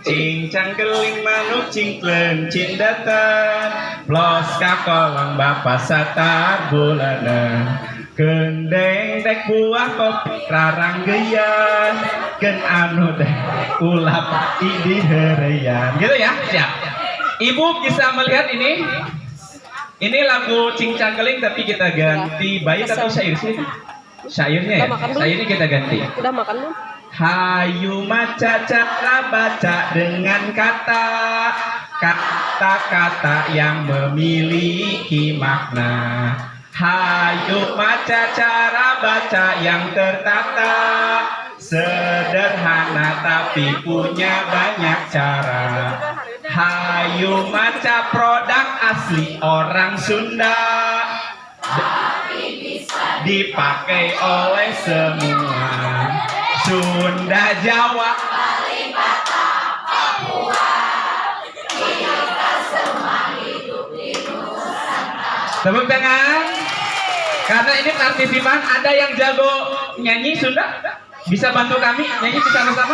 Cincang keling manuk cingklen cindatan Plos kakolong bapak satar bulanan Gendeng dek buah kopi rarang geyan Gen anu dek ulap idi hereyan. Gitu ya, siap. Ibu bisa melihat ini? Ini lagu Cincang Keling tapi kita ganti bait atau syair sih? Syairnya ya? Syairnya kita ganti. Udah makan belum? Hayu maca cara baca dengan kata-kata yang memiliki makna. Hayu maca cara baca yang tertata, sederhana tapi punya banyak cara. Hayu maca produk asli orang Sunda, dipakai oleh semua. Sunda, Jawa, Bali, Batak, Papua, kita semua hidup di Nusantara. Tepuk tangan. Karena ini partisipan, ada yang jago nyanyi Sunda? Bisa bantu kami nyanyi bersama-sama?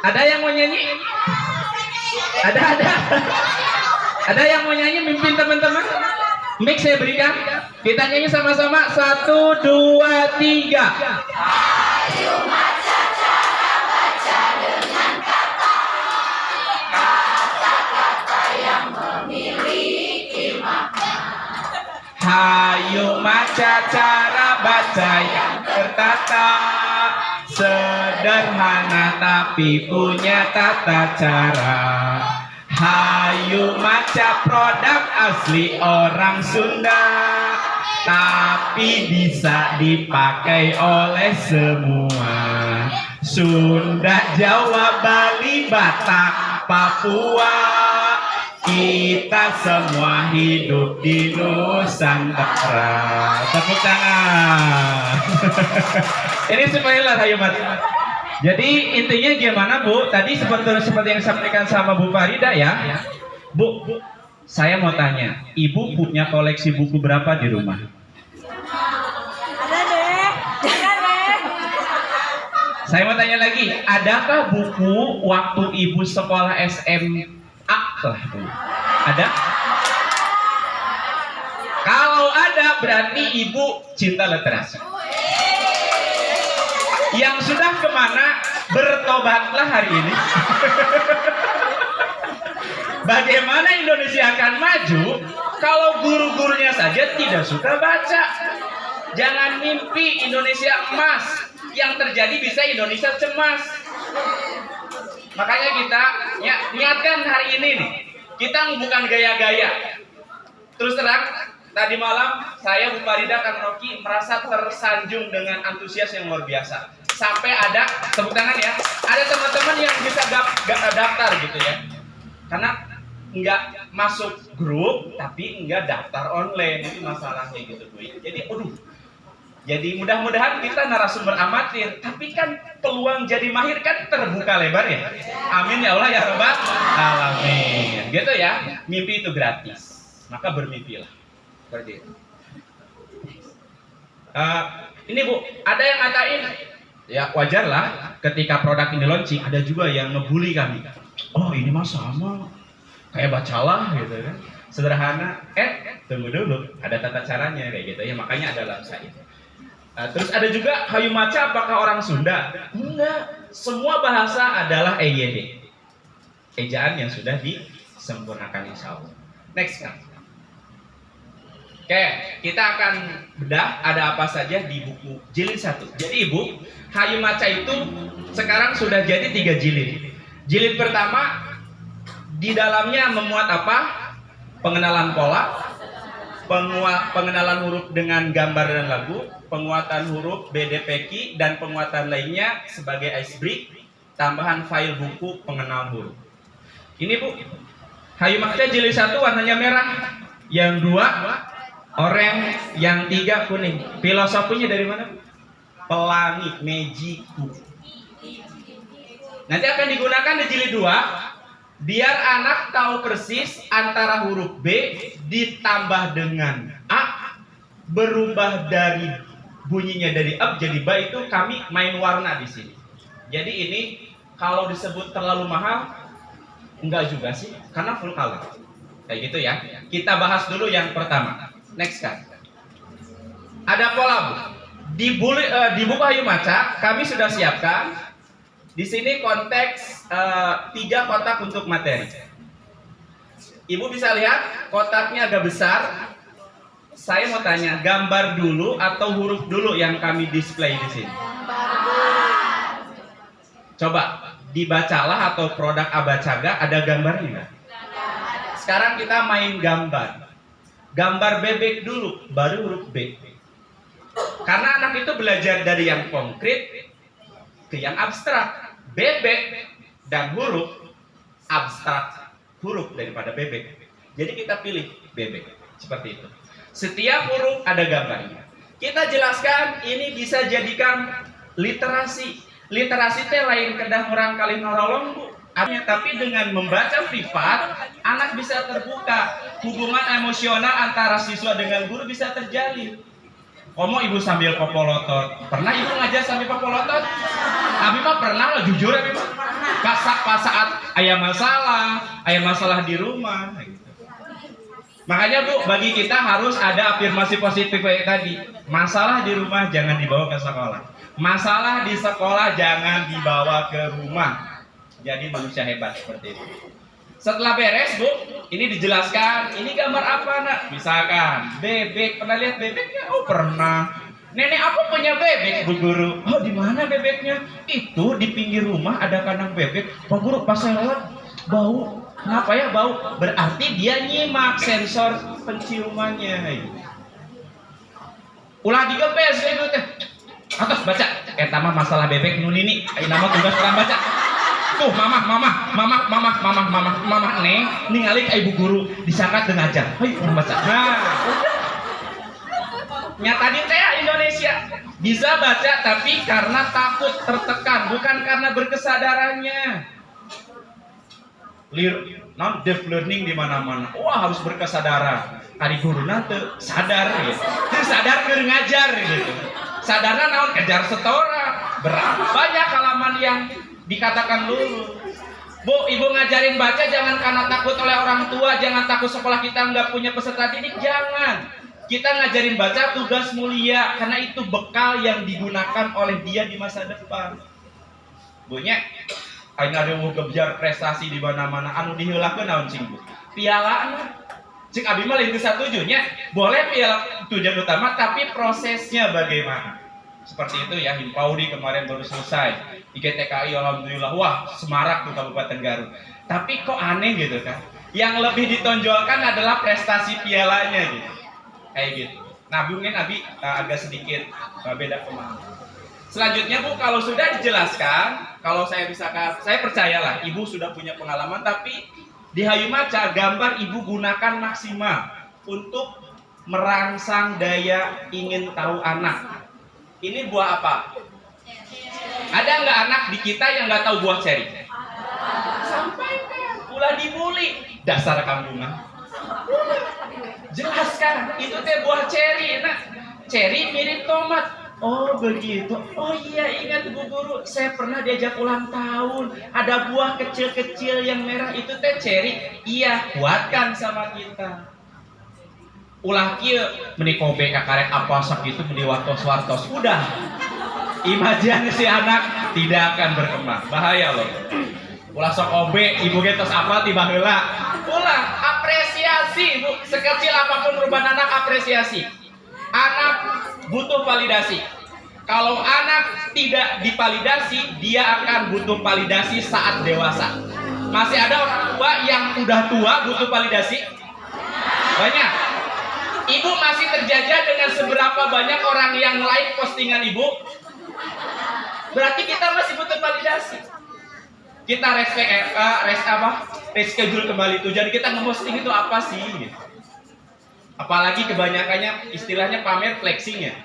Ada yang mau nyanyi? Ada. Ada yang mau nyanyi mimpin teman-teman? Mic saya berikan. Kita nyanyi sama-sama. 1, 2, 3. Ayo baca cara baca dengan kata-kata yang memiliki makna. Hayu maca cara baca yang tertata, sederhana tapi punya tata cara. Hayu maca produk asli orang Sunda, tapi bisa dipakai oleh semua. Sunda, Jawa, Bali, Batak, Papua, kita semua hidup di Nusantara. Tepuk tangan. Ini supaya lah Hayu maca. Jadi intinya gimana Bu? Tadi seperti yang disampaikan sama Bu Farida ya. Bu, saya mau tanya, Ibu punya koleksi buku berapa di rumah? Ada deh. Saya mau tanya lagi, adakah buku waktu Ibu sekolah SMA lah Bu? Ada? Kalau ada berarti Ibu cinta literasi. Yang sudah kemana, bertobatlah hari ini. Bagaimana Indonesia akan maju kalau guru-gurunya saja tidak suka baca? Jangan mimpi Indonesia emas, yang terjadi bisa Indonesia cemas. Makanya kita niatkan hari ini nih, kita bukan gaya-gaya. Terus terang, tadi malam saya Bu Farida Kang Rocky merasa tersanjung dengan antusias yang luar biasa. Sampai ada, tepuk tangan ya, ada teman-teman yang bisa daftar gitu ya. Karena nggak masuk grup, tapi nggak daftar online, itu masalahnya gitu Bu. Jadi mudah-mudahan kita narasumber amatir, tapi kan peluang jadi mahir kan terbuka lebar ya. Amin ya Allah ya Rabbal Alamin. Gitu ya, mimpi itu gratis, maka bermimpilah. Seperti itu. Ini Bu, ada yang ngatain, ya wajar lah ketika produk ini launching, ada juga yang ngebully kami. Oh ini mah sama, kayak bacalah gitu kan. Sederhana, tunggu dulu, ada tata caranya kayak gitu ya, makanya ada dalam saya. Terus ada juga Hayu maca apakah orang Sunda? Enggak, semua bahasa adalah EYD, ejaan yang sudah disempurnakan insya Allah. Next kan. Oke, kita akan bedah ada apa saja di buku jilid 1. Jadi Ibu, Hayu maca itu sekarang sudah jadi 3 jilid. Jilid pertama di dalamnya memuat apa? Pengenalan pola, pengenalan huruf dengan gambar dan lagu, penguatan huruf BDPQ dan penguatan lainnya sebagai icebreak, tambahan file buku pengenal huruf. Ini Bu, Hayu maca jilid 1 warnanya merah, yang 2 oranye, yang 3 kuning. Filosofinya dari mana? Pelangi, magiku. Nanti akan digunakan di jilid 2 biar anak tahu persis antara huruf B ditambah dengan A, berubah dari bunyinya dari up jadi ba, itu kami main warna di sini. Jadi ini Kalau disebut terlalu mahal, enggak juga sih, karena full color. Kayak gitu ya. Kita bahas dulu yang pertama. Next kan. Ada pola Bu. Di buku Hayu Maca kami sudah siapkan. Di sini konteks 3 kotak untuk materi. Ibu bisa lihat kotaknya agak besar. Saya mau tanya, gambar dulu atau huruf dulu yang kami display di sini? Coba dibacalah atau produk Abacaga ada gambarnya nggak? Sekarang kita main gambar. Gambar bebek dulu, baru huruf B. Karena anak itu belajar dari yang konkret ke yang abstrak. Bebek dan huruf abstrak huruf daripada bebek. Jadi kita pilih bebek. Seperti itu. Setiap huruf ada gambarnya. Kita jelaskan ini bisa jadikan literasi. Literasi teh lain kedah murang kali nolong Bu. Tapi dengan membaca privat, anak bisa terbuka. Hubungan emosional antara siswa dengan guru bisa terjalin. Komo ibu sambil popolotot. Pernah ibu ngajar sambil popolotot? Abi mah pernah lah, jujur Abi mah. Pas saat ayah masalah di rumah. Makanya Bu, bagi kita harus ada afirmasi positif kayak tadi. Masalah di rumah jangan dibawa ke sekolah. Masalah di sekolah jangan dibawa ke rumah. Jadi manusia hebat seperti itu. Setelah beres Bu, ini dijelaskan. Ini gambar apa nak? Misalkan bebek. Pernah lihat bebeknya? Oh pernah. Nenek apa punya bebek Bu Guru? Oh di mana bebeknya? Itu di pinggir rumah ada kandang bebek. Pak Guru pas saya lewat bau. Kenapa ya bau? Berarti dia nyimak sensor penciumannya. Ulah digepes itu teh. Atas baca. Mah masalah bebek nu nini. Nama tugas orang baca. Tuh mama neng ningali ka ibu guru disangkat dengan ajar. Ayo orang baca. Nah. Nyata di teh Indonesia bisa baca tapi karena takut tertekan, bukan karena berkesadarannya. Deep learning di mana-mana. Wah harus berkesadaran. Kali guru nanti sadar gitu. Sadar keur ngajar gitu. Sadarnya naon kejar setora. Berapa banyak halaman yang dikatakan lulu. Bu, ibu ngajarin baca jangan karena takut oleh orang tua, jangan takut sekolah kita nggak punya peserta didik, jangan. Kita ngajarin baca tugas mulia karena itu bekal yang digunakan oleh dia di masa depan. Bunya aing ada kejar prestasi di mana-mana anu diheulakeun naon cing Bu? Piala cik abi mah lain satujunya. Boleh piala tujuan utama tapi prosesnya bagaimana? Seperti itu ya, Himpaudi kemarin baru selesai. IGTKI alhamdulillah wah semarak tuh Kabupaten Garut. Tapi kok aneh gitu kan? Yang lebih ditonjolkan adalah prestasi pialanya gitu. Kayak gitu. Nah, mungkin abi agak sedikit beda pemahaman. Selanjutnya Bu, kalau sudah dijelaskan, kalau saya percayalah Ibu sudah punya pengalaman, tapi di Hayu Maca gambar Ibu gunakan maksimal untuk merangsang daya ingin tahu anak. Ini buah apa? Ada nggak anak di kita yang nggak tahu buah ceri? Sampaikan, ulah dibully, dasar kampungan. Jelaskan, itu teh buah ceri. Nah, ceri mirip tomat. Oh begitu. Oh iya ingat Bu Guru, saya pernah diajak ulang tahun. Ada buah kecil-kecil yang merah itu teh ceri. Iya, kuatkan sama kita. Ulah kieu meni kobe kakarek apa sakitu meni wartos-wartos. Udah. Imajinasi anak tidak akan berkembang. Bahaya loh. Ulah sok obe, ibu ge tos apa tiba heula. Ulah apresiasi, Bu. Sekecil apapun perubahan anak apresiasi. Anak butuh validasi. Kalau anak tidak divalidasi, dia akan butuh validasi saat dewasa. Masih ada orang tua yang udah tua butuh validasi? Banyak. Ibu masih terjajah dengan seberapa banyak orang yang like postingan ibu? Berarti kita masih butuh validasi. Kita reschedule kembali tujuan kita nge-posting itu apa sih? Apalagi kebanyakannya istilahnya pamer flexingnya.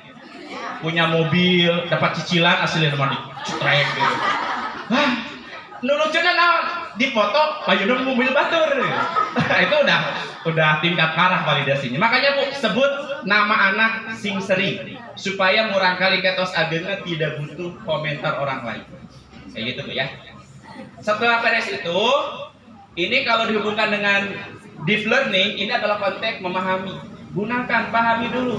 Punya mobil, dapat cicilan asli nomor dicetrek gitu. Hah, nulucuna naon? Dipoto payudang mobil batur. Itu udah tingkat parah validasinya. Makanya Bu sebut nama anak sing sering supaya murang kali ketos ageuna tidak butuh komentar orang lain. Kayak gitu Bu ya. Setelah beres itu, ini kalau dihubungkan dengan deep learning, ini adalah konteks memahami. Gunakan, pahami dulu.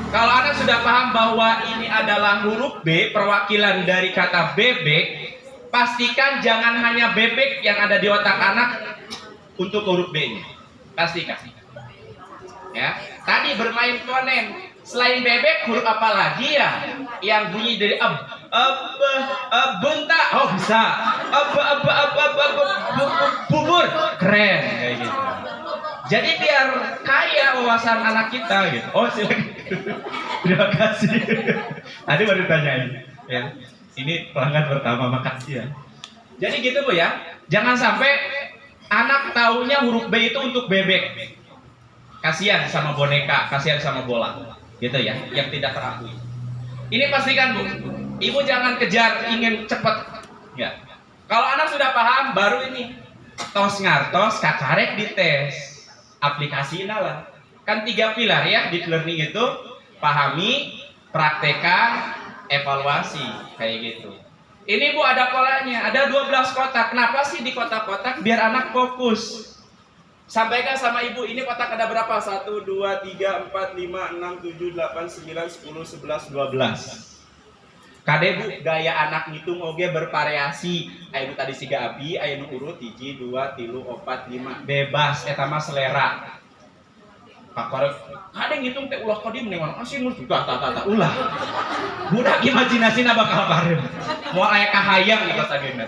Kalau Anda sudah paham bahwa ini adalah huruf B, perwakilan dari kata bebek, pastikan jangan hanya bebek yang ada di otak anak untuk huruf B ini. Pastikan. Ya, tadi bermain fonem. Selain bebek, huruf apa lagi ya? Yang bunyi dari bentak. Oh bisa. Bubur. Keren kayak gitu. Jadi biar kaya wawasan anak kita gitu. Oh silakan. Terima kasih. Tadi baru tanyain. Ya. Ini pelanggan pertama, makasih ya. Jadi gitu Bu ya. Jangan sampai anak taunya huruf B itu untuk bebek. Kasihan sama boneka, kasihan sama bola. Gitu ya, yang tidak terakui. Ini pastikan Bu, Ibu jangan kejar ingin cepat. Ya. Kalau anak sudah paham, baru ini tos ngartos, kakarek dites. Aplikasi lah. Kan 3 pilar ya di learning itu, pahami, praktekan, evaluasi, kayak gitu. Ini Bu ada polanya, ada 12 kotak. Kenapa sih di kotak-kotak? Biar anak fokus. Sampaikan sama ibu, ini kotak ada berapa? 1, 2, 3, 4, 5, 6, 7, 8, 9, 10, 11, 12. Kade Bu, gaya anak ngitung oge bervariasi. Ayo tadi siga abi, ayo nu urut 1, 2, 3, 4, 5. Bebas, eta mah selera. Pak Korek, kade ngitung teh ulah kadi mending asin nu juga tata ulah. Budak imajinasina bakal bareng. Moal aya kahayang gitu sagena.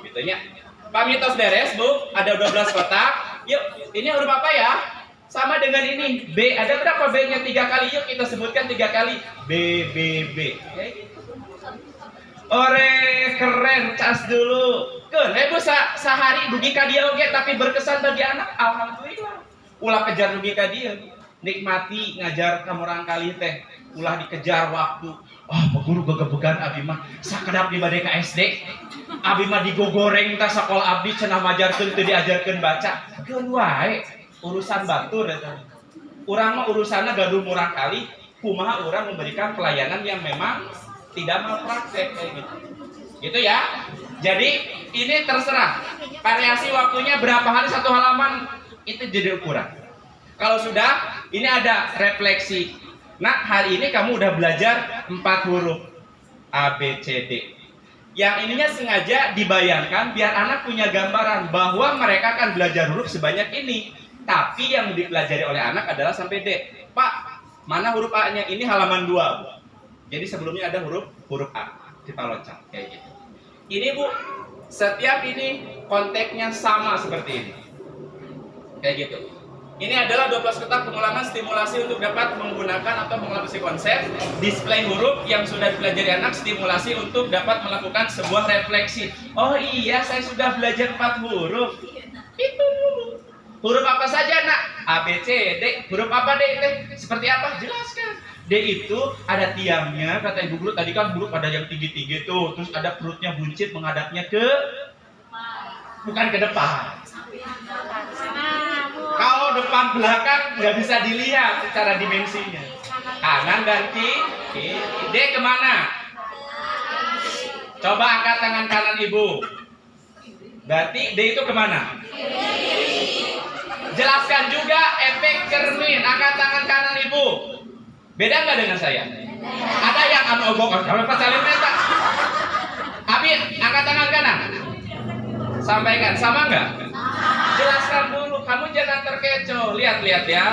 Gitu nya. Pamitos beres Bu, ada 12 kotak. Yuk, ini huruf apa ya? Sama dengan ini, B. Ada berapa B-nya? 3 kali. Yuk kita sebutkan 3 kali. B, B, B. Ore, keren. Cas dulu. Keren, Bu, sehari dugi ka dia oge, tapi berkesan bagi anak. Alhamdulillah. Ulah kejar dugi ka dia. Nikmati ngajar kamu orang kali teh. Ulah dikejar waktu. Oh, guru gegebegan abi mah sakedap di bade ka SD. Abi mah digogoreng tah sakola abdi cenah majarkeun teu diajarkeun baca. Keun wae urusan batur eta. Urang mah urusanna gaduh murang kali, kumaha urang memberikan pelayanan yang memang tidak malpraktek kayak gitu. Gitu ya. Jadi ini terserah. Variasi waktunya berapa hari 1 halaman itu jadi ukuran. Kalau sudah, ini ada refleksi. Nah, hari ini kamu udah belajar 4 huruf A, B, C, D. Yang ininya sengaja dibayangkan biar anak punya gambaran bahwa mereka akan belajar huruf sebanyak ini. Tapi yang dipelajari oleh anak adalah sampai D. Pak, mana huruf A-nya? Ini halaman 2. Jadi sebelumnya ada huruf A. Kita loncat kayak gitu. Ini Bu, setiap ini konteksnya sama seperti ini. Kayak gitu. Ini adalah 12 kotak pengulangan stimulasi untuk dapat menggunakan atau mengelapisi konsep, display huruf yang sudah dipelajari anak, stimulasi untuk dapat melakukan sebuah refleksi. Oh iya, saya sudah belajar 4 huruf. Itu dulu. Huruf apa saja nak? A, B, C, D. Huruf apa D? Seperti apa? Jelaskan. D itu ada tiangnya, kata ibu guru tadi kan huruf ada yang tinggi-tinggi tuh, terus ada perutnya buncit menghadapnya ke bukan ke depan. Kalau depan belakang nggak bisa dilihat secara dimensinya. Kanan dan kiri. D kemana? Coba angkat tangan kanan ibu. Berarti D itu kemana? Jelaskan juga efek cermin. Angkat tangan kanan ibu. Beda nggak dengan saya? Ada yang anu ogok. Kalau pas salin meta. Abin, angkat tangan kanan. Sampaikan, sama nggak? Jelaskan dulu, kamu jangan terkecoh. Lihat ya.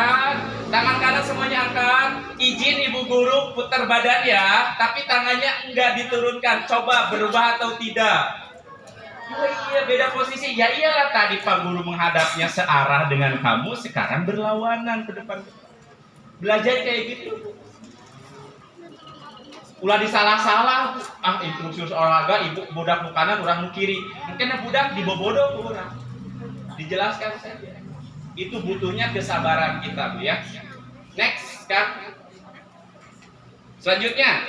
Tangan kanan semuanya angkat. Izin ibu guru putar badan ya, tapi tangannya enggak diturunkan. Coba berubah atau tidak? Oh iya, beda posisi. Ya iyalah, tadi Pak Guru menghadapnya searah dengan kamu, sekarang berlawanan ke depan. Belajar kayak gitu. Ulah disalah-salah. Instruksi olahraga, ibu budak nu kanan, orang nu kiri. Mungkin budak dibobodo ku urang. Dijelaskan saja. Itu butuhnya kesabaran kita, Bu ya. Next, kan? Selanjutnya,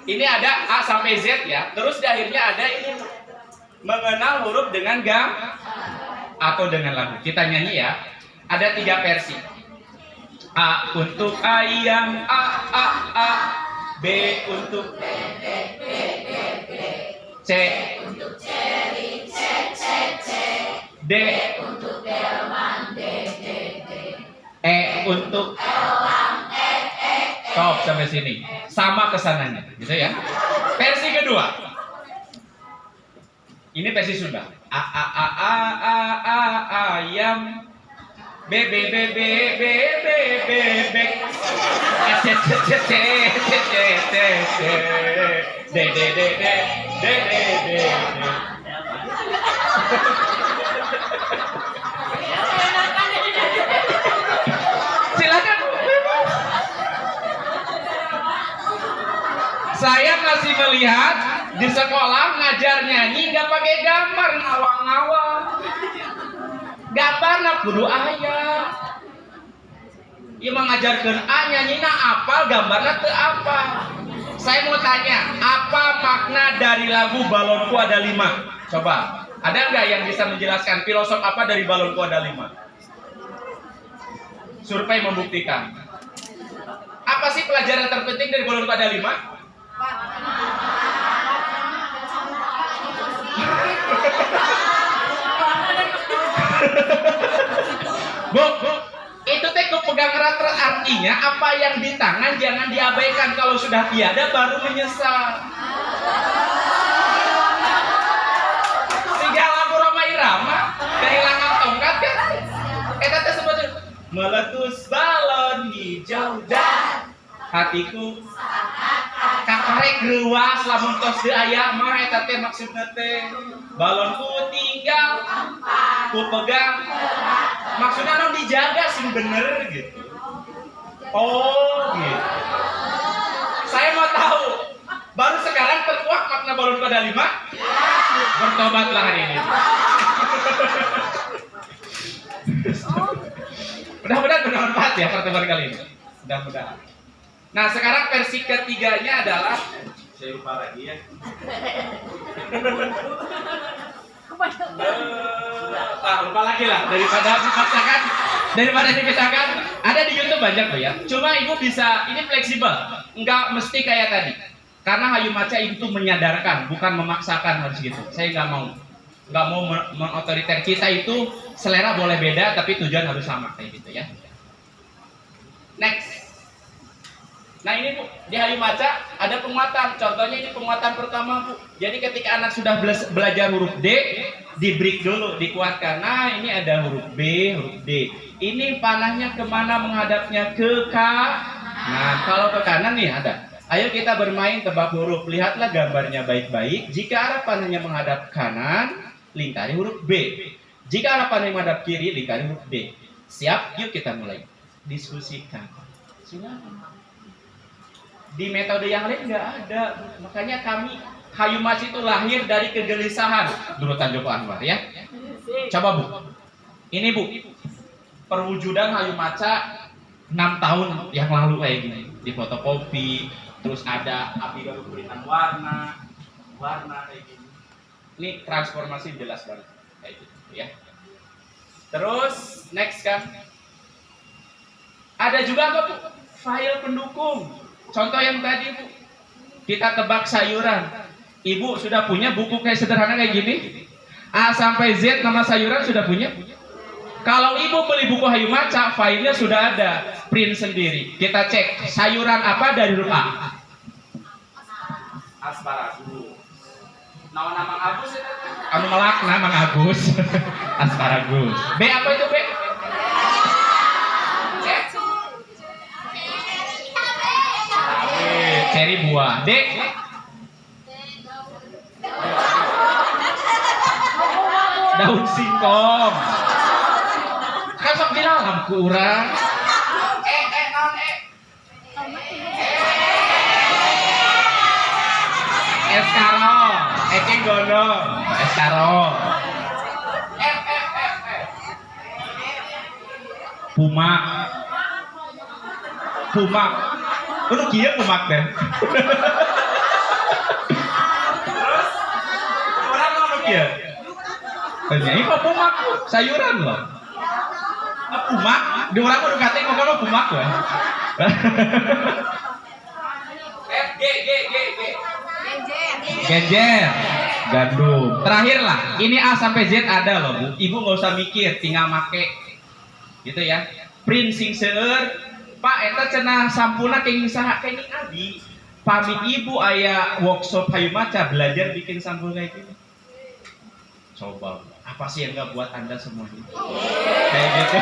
ini ada A sampai Z ya. Terus di akhirnya ada ini mengenal huruf dengan gam atau dengan lagu. Kita nyanyi ya. Ada 3 versi. A untuk ayam, A. B untuk C untuk C. D untuk delman, E untuk stop sampai sini. Sama kesananya, gitu ya. Versi kedua. Ini versi Sunda. Ayam. B silakan. Saya masih melihat di sekolah ngajar nyanyi nggak pakai gambar, ngawang-ngawang. Gambarna kudu aya. Ieu mengajarkeun A nyanyina apal, gambarna teu apa. Saya mau tanya, apa makna dari lagu Balonku Ada 5? Coba, ada nggak yang bisa menjelaskan filosof apa dari Balonku Ada 5? Survei membuktikan. Apa sih pelajaran terpenting dari Balonku Ada 5? Bu, itu teh kepegang erat, artinya apa yang di tangan jangan diabaikan, kalau sudah tiada baru menyesal. Tiga lagu Rhoma Irama kehilangan tongkat kan? Eta teh sebetulnya meletus balon hijau dan hatiku kakarek ruas lamun tos teu aya mah eta teh maksudna teh balonku tinggal ku pegang maksudnya non dijaga sih bener gitu. Oh gitu. Saya mau tahu baru sekarang terkuak makna Balonku Ada 5. Bertobatlah hari ini. Mudah-mudahan bermanfaat ya pertemuan kali ini. Mudah-mudahan. Nah sekarang versi ketiganya adalah saya lupa lagi ya. Lupa lagi lah daripada dipaksakan. Ada di YouTube banyak loh ya. Cuma ibu bisa ini fleksibel, nggak mesti kayak tadi. Karena Hayu Maca itu menyadarkan, bukan memaksakan harus gitu. Saya nggak mau mengotoriter. Kita itu selera boleh beda, tapi tujuan harus sama kayak gitu ya. Next. Nah ini Bu, di Hayu Maca ada penguatan. Contohnya ini penguatan pertama Bu. Jadi ketika anak sudah belajar huruf D, di break dulu, dikuatkan. Nah ini ada huruf B, huruf D. Ini panahnya kemana menghadapnya? Ke kanan. Kalau ke kanan nih ada. Ayo kita bermain tebak huruf. Lihatlah gambarnya baik-baik. Jika arah panahnya menghadap kanan, lingkari huruf B. Jika arah panahnya menghadap kiri, lingkari huruf D. Siap? Yuk kita mulai. Diskusikan. Silakan. Di metode yang lain nggak ada, makanya kami Hayu Maca itu lahir dari kegelisahan. Nurutan Joko Anwar ya. Coba Bu, ini Bu, perwujudan Hayu Maca 6 tahun yang lalu kayak gini, di fotokopi, terus ada api baru berikan warna kayak gini. Ini transformasi jelas banget kayak gitu ya. Terus next kan, ada juga apa Bu? File pendukung. Contoh yang tadi Bu, kita tebak sayuran. Ibu sudah punya buku kayak sederhana kayak gini? A sampai Z nama sayuran sudah punya? Kalau ibu beli buku Hayu Maca, filenya sudah ada, print sendiri. Kita cek, sayuran apa dari huruf A? Asparagus. Nama Agus itu? Anu melakna Mang Agus. Asparagus. B apa itu B? Ceri buah. D. Daun singkong. Kan sok bilang kurang. Non eskarol. Eceng gondong. Eskarol. Pumak. Udah kia pumak deh. Terus orang ngomong kia. Ini kok pumak sayuran loh. Pumak, di orang udah katanya kok pumak loh. Genjer. Gandum. Terakhir lah, ini A sampai Z ada loh Bu. Ibu nggak usah mikir, tinggal make. Gitu ya. Print sing seueur, Pak eta cenah sampuna kenging saha kenging abi. Pami ibu aya workshop hayu maca belajar bikin sampul kayak gini. Coba, apa sih yang nggak buat Anda semuanya? Kayak gitu.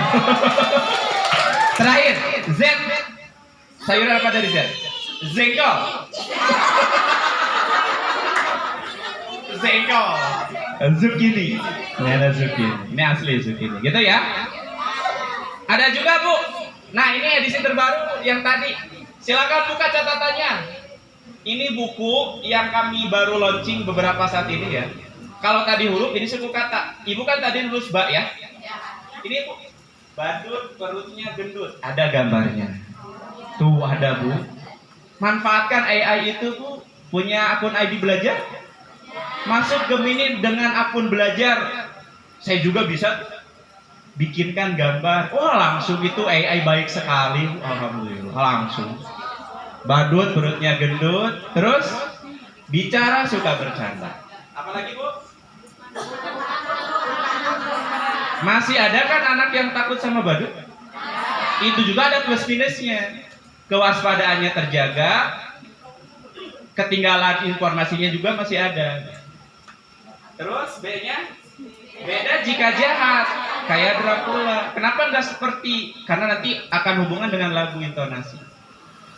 Terakhir, Z. Sayuran apa dari Z? Zengkol. Zengkol. Zucchini. Ini ada zucchini. Ini asli zucchini. Gitu ya. Ada juga Bu. Nah ini edisi terbaru yang tadi. Silakan buka catatannya. Ini buku yang kami baru launching beberapa saat ini ya. Kalau tadi huruf, ini suku kata. Ibu kan tadi lulus ba ya? Ini Bu. Badut perutnya gendut. Ada gambarnya. Tuh ada Bu. Manfaatkan AI itu Bu. Punya akun ID belajar. Masuk Gemini dengan akun belajar. Saya juga bisa bikinkan gambar. Wah langsung itu AI baik sekali. Alhamdulillah langsung. Badut perutnya gendut. Terus bicara suka bercanda. Apalagi Bu? Masih ada kan anak yang takut sama badut? Itu juga ada plus minusnya. Kewaspadaannya terjaga. Ketinggalan informasinya juga masih ada. Terus B-nya? Beda jika jahat, kayak Dracula. Kenapa nggak seperti? Karena nanti akan hubungan dengan lagu intonasi.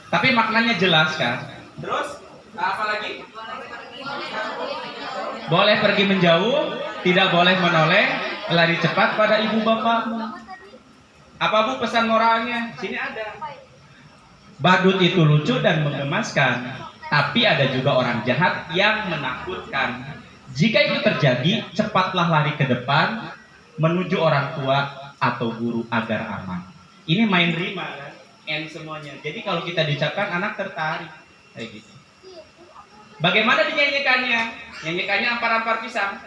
Tapi maknanya jelas kan? Terus apa lagi? Boleh pergi menjauh, tidak boleh menoleh, lari cepat pada ibu bapakmu. Apa Bu pesan moralnya? Sini ada. Badut itu lucu dan menggemaskan, tapi ada juga orang jahat yang menakutkan. Jika itu terjadi, cepatlah lari ke depan menuju orang tua atau guru agar aman. Ini main rima kan? N semuanya. Jadi kalau kita diucapkan anak tertarik kayak gitu. Bagaimana dinyanyikannya? Nyanyikannya ampar-ampar pisang.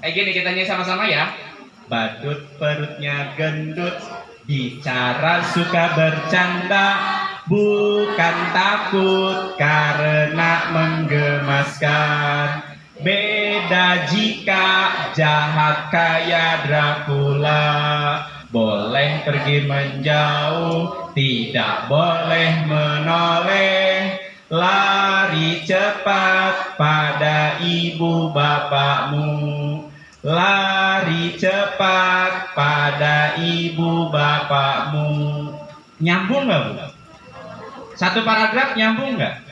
Kayak gini kita nyanyi sama-sama ya. Badut perutnya gendut, bicara suka bercanda, bukan takut karena menggemaskan. Beda jika jahat kayak Dracula. Boleh pergi menjauh, tidak boleh menoleh. Lari cepat pada ibu bapakmu. Lari cepat pada ibu bapakmu. Nyambung nggak Bu? Satu paragraf nyambung nggak?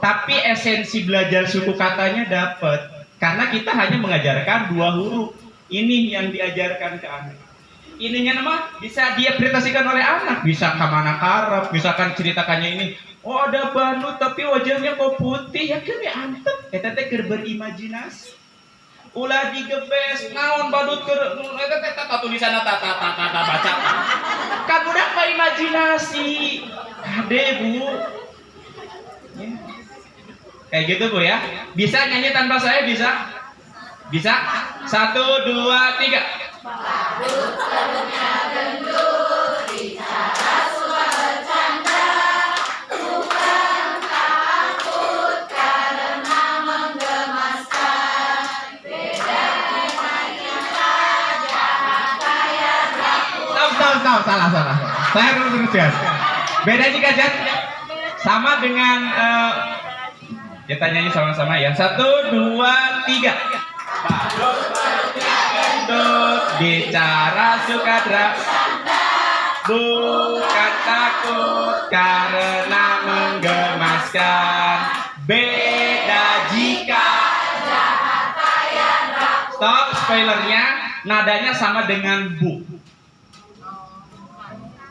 Tapi esensi belajar suku katanya dapat. Karena kita hanya mengajarkan dua huruf. Ini yang diajarkan ke anak. Ininya nama bisa diaplikasikan oleh anak. Bisa kemana karep, misalkan ceritakannya ini. Oh ada badut tapi wajahnya kok putih. Ya kan ya antep. Eta teh keur berimajinasi. Ulah digebes, naon badut keur eta teh tulisanna tata baca. Kan budak berimajinasi. Ade Bu. Ya. Kayak gitu Bu ya. Bisa nyanyi tanpa saya bisa? Bisa? 1, 2, 3. Badut perutnya gendut, bicara suka bercanda, bukan takut karena menggemaskan. Beda dengan jahat kayak Dracula. Stop, salah. Saya terus ya. Beda jika jahat sama dengan kita nyanyi sama-sama ya. 1, 2, 3. Badut perutnya gendut, bicara suka bercanda, bukan takut karena menggemaskan. Beda jika jahat kayak Dracula. Stop, spoilernya nadanya sama dengan bu.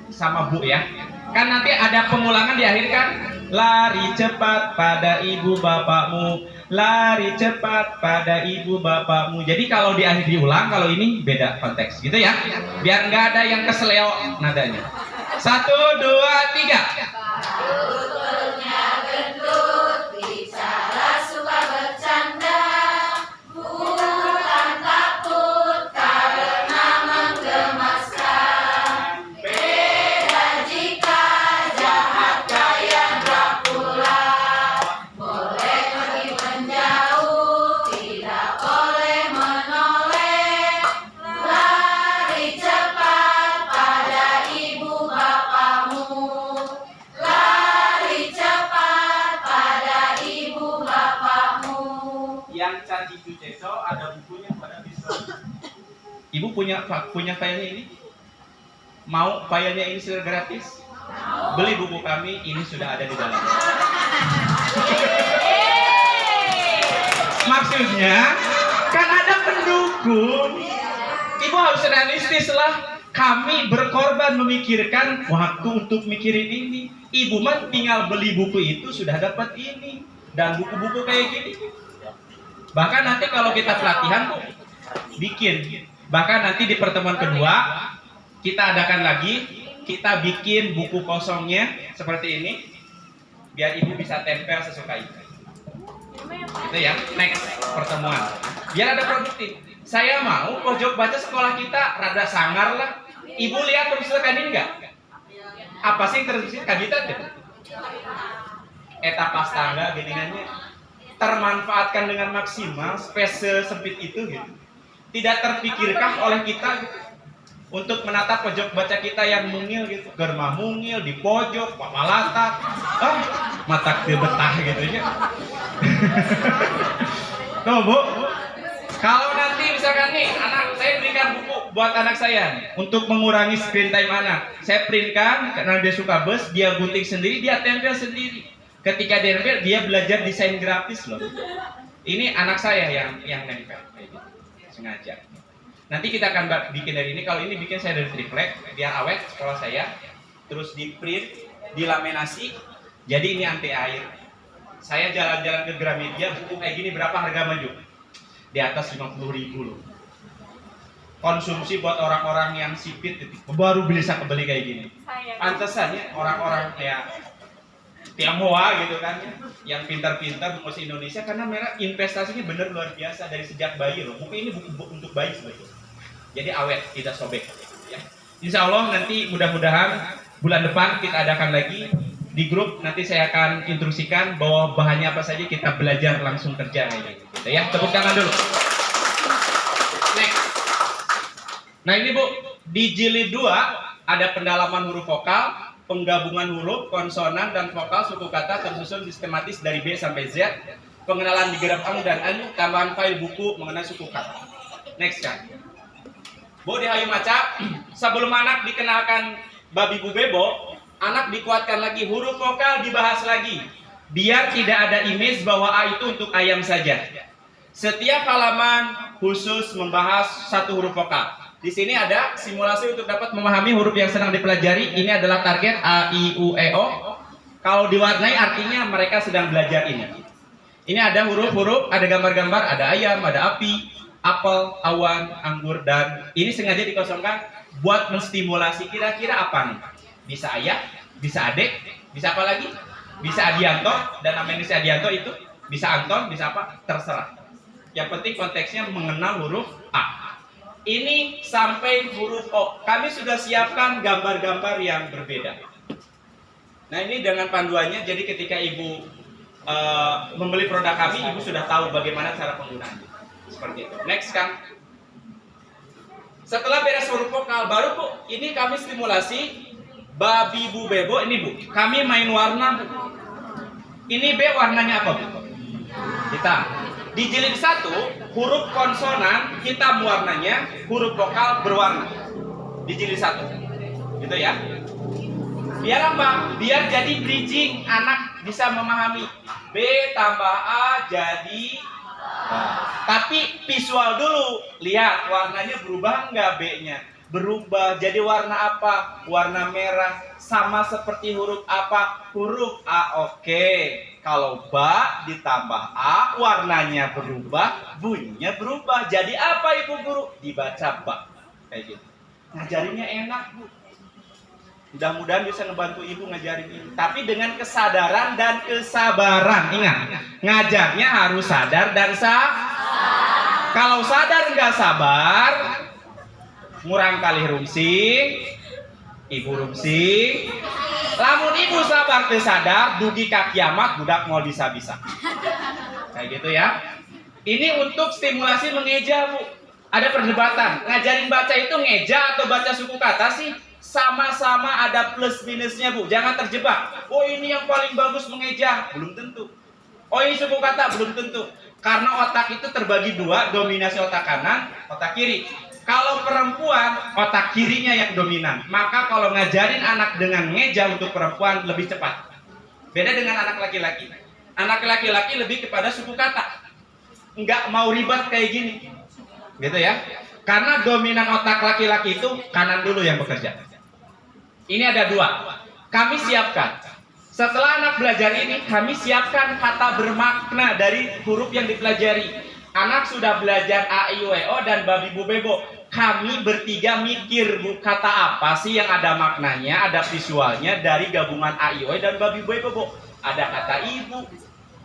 Sama bu ya. Kan nanti ada pengulangan di akhir kan? Lari cepat pada ibu bapakmu. Lari cepat pada ibu bapakmu. Jadi kalau di akhir diulang, kalau ini beda konteks gitu ya. Biar nggak ada yang keseleo nadanya. 1, 2, 3. Perutnya gendut, bicara suka bercanda, bukan takut karena menggemaskan. Beda jika jahat kayak Dracula. Boleh pergi menjauh, Ibu punya filenya ini? Mau filenya ini sudah gratis? Beli buku kami, ini sudah ada di dalam. Maksudnya kan ada pendukung. Ibu harus realistis lah. Kami berkorban memikirkan waktu untuk mikirin ini. Ibu mah tinggal beli buku itu sudah dapat ini dan buku-buku kayak gini. Bahkan nanti kalau kita pelatihan Bu, bikin. Bahkan nanti di pertemuan kedua kita adakan lagi, kita bikin buku kosongnya seperti ini, biar ibu bisa tempel sesuka ibu. Itu ya, next pertemuan. Biar ada produktif. Saya mau pojok baca sekolah kita rada sangar lah. Ibu lihat terus-terusan ini enggak? Apa sih yang terus-terusan kabinet gitu? Eta pas tangga geningannya termanfaatkan dengan maksimal, space sempit itu gitu. Tidak terpikirkah oleh kita gitu, untuk menatap pojok baca kita yang mungil gitu, germa mungil di pojok, papalatak, mata betah gitu ya. Tuh Bu, kalau nanti misalkan nih anak saya berikan buku buat anak saya nih, untuk mengurangi screen time anak, saya printkan karena dia suka bus, dia gunting sendiri, dia tempel sendiri. Ketika dia tempel, dia belajar desain grafis loh. Ini anak saya yang nempel, sengaja. Nanti kita akan bikin dari ini. Kalau ini bikin saya dari triplek, biar awet sekolah saya. Terus di print, dilaminasi. Jadi ini anti air. Saya jalan-jalan ke Gramedia, buku kayak gini berapa harga maju? Di atas 50.000 loh. Konsumsi buat orang-orang yang sipit gitu. Baru bisa kebeli kayak gini. Pantesannya orang-orang kayak Tionghoa gitu kan, yang pintar-pintar musik Indonesia, karena mereka investasinya bener luar biasa dari sejak bayi loh. Mungkin ini buku untuk bayi sebetulnya. Jadi awet, tidak sobek. Ya. Insya Allah nanti mudah-mudahan bulan depan kita adakan lagi di grup. Nanti saya akan instruksikan bahwa bahannya apa saja, kita belajar langsung kerja kayak gitu. Ya, tepuk tangan dulu. Next. Nah ini Bu, di jilid 2 ada pendalaman huruf vokal, penggabungan huruf, konsonan, dan vokal suku kata tersusun sistematis dari B sampai Z, pengenalan digraf ang dan an, tambahan file buku mengenai suku kata. Next kan. Bu dihayu maca, sebelum anak dikenalkan babi bu bebo, anak dikuatkan lagi, huruf vokal dibahas lagi, biar tidak ada image bahwa A itu untuk ayam saja. Setiap halaman khusus membahas satu huruf vokal. Di sini ada simulasi untuk dapat memahami huruf yang sedang dipelajari. Ini adalah target A, I, U, E, O. Kalau diwarnai artinya mereka sedang belajar ini. Ini ada huruf-huruf, ada gambar-gambar, ada ayam, ada api, apel, awan, anggur, dan ini sengaja dikosongkan buat menstimulasi kira-kira apa nih? Bisa ayah, bisa adek, bisa apa lagi? Bisa Adianto, dan namanya si Adianto itu bisa Anton, bisa apa? Terserah. Yang penting konteksnya mengenal huruf A. Ini sampai huruf O. Kami sudah siapkan gambar-gambar yang berbeda. Nah ini dengan panduannya, jadi ketika ibu membeli produk kami, ibu sudah tahu bagaimana cara penggunaannya. Seperti itu. Next kan. Setelah beres huruf vokal, baru Bu, ini kami stimulasi babi bu bebo. Ini Bu, kami main warna Bu. Ini B warnanya apa Bu? Hitam. Di jilid 1, huruf konsonan hitam warnanya, huruf vokal berwarna. Di jilid 1. Gitu ya. Biar apa? Biar jadi bridging, anak bisa memahami. B tambah A jadi tapi visual dulu. Lihat warnanya berubah enggak B-nya? Berubah. Jadi warna apa? Warna merah. Sama seperti huruf apa? Huruf A. Oke. Kalau ba ditambah A, warnanya berubah, bunyinya berubah. Jadi apa Ibu Guru? Dibaca ba. Kayak gitu. Ngajarinnya enak Bu. Mudah-mudahan bisa ngebantu Ibu ngajarin ini. Tapi dengan kesadaran dan kesabaran. Ingat, ngajarnya harus sadar dan Kalau sadar nggak sabar, ngurang kali rumsing, Ibu rumsing. Lamun Ibu sabar teu sadar, dugi ka kiamat budak mau bisa-bisa. Kayak gitu ya. Ini untuk stimulasi mengeja Bu. Ada perdebatan, ngajarin baca itu ngeja atau baca suku kata sih? Sama-sama ada plus minusnya Bu. Jangan terjebak. Oh ini yang paling bagus mengeja, belum tentu. Oh ini suku kata, belum tentu. Karena otak itu terbagi dua, dominasi otak kanan, otak kiri. Kalau perempuan, otak kirinya yang dominan. Maka kalau ngajarin anak dengan ngeja untuk perempuan lebih cepat. Beda dengan anak laki-laki. Anak laki-laki lebih kepada suku kata. Nggak mau ribet kayak gini. Gitu ya. Karena dominan otak laki-laki itu kanan dulu yang bekerja. Ini ada dua. Kami siapkan. Setelah anak belajar ini, kami siapkan kata bermakna dari huruf yang dipelajari. Anak sudah belajar A, I, U, E, O, dan babi bu bebo. Kami bertiga mikir, Bu, kata apa sih yang ada maknanya, ada visualnya dari gabungan A, I, U, E, dan babi bu bebo. Ada kata ibu,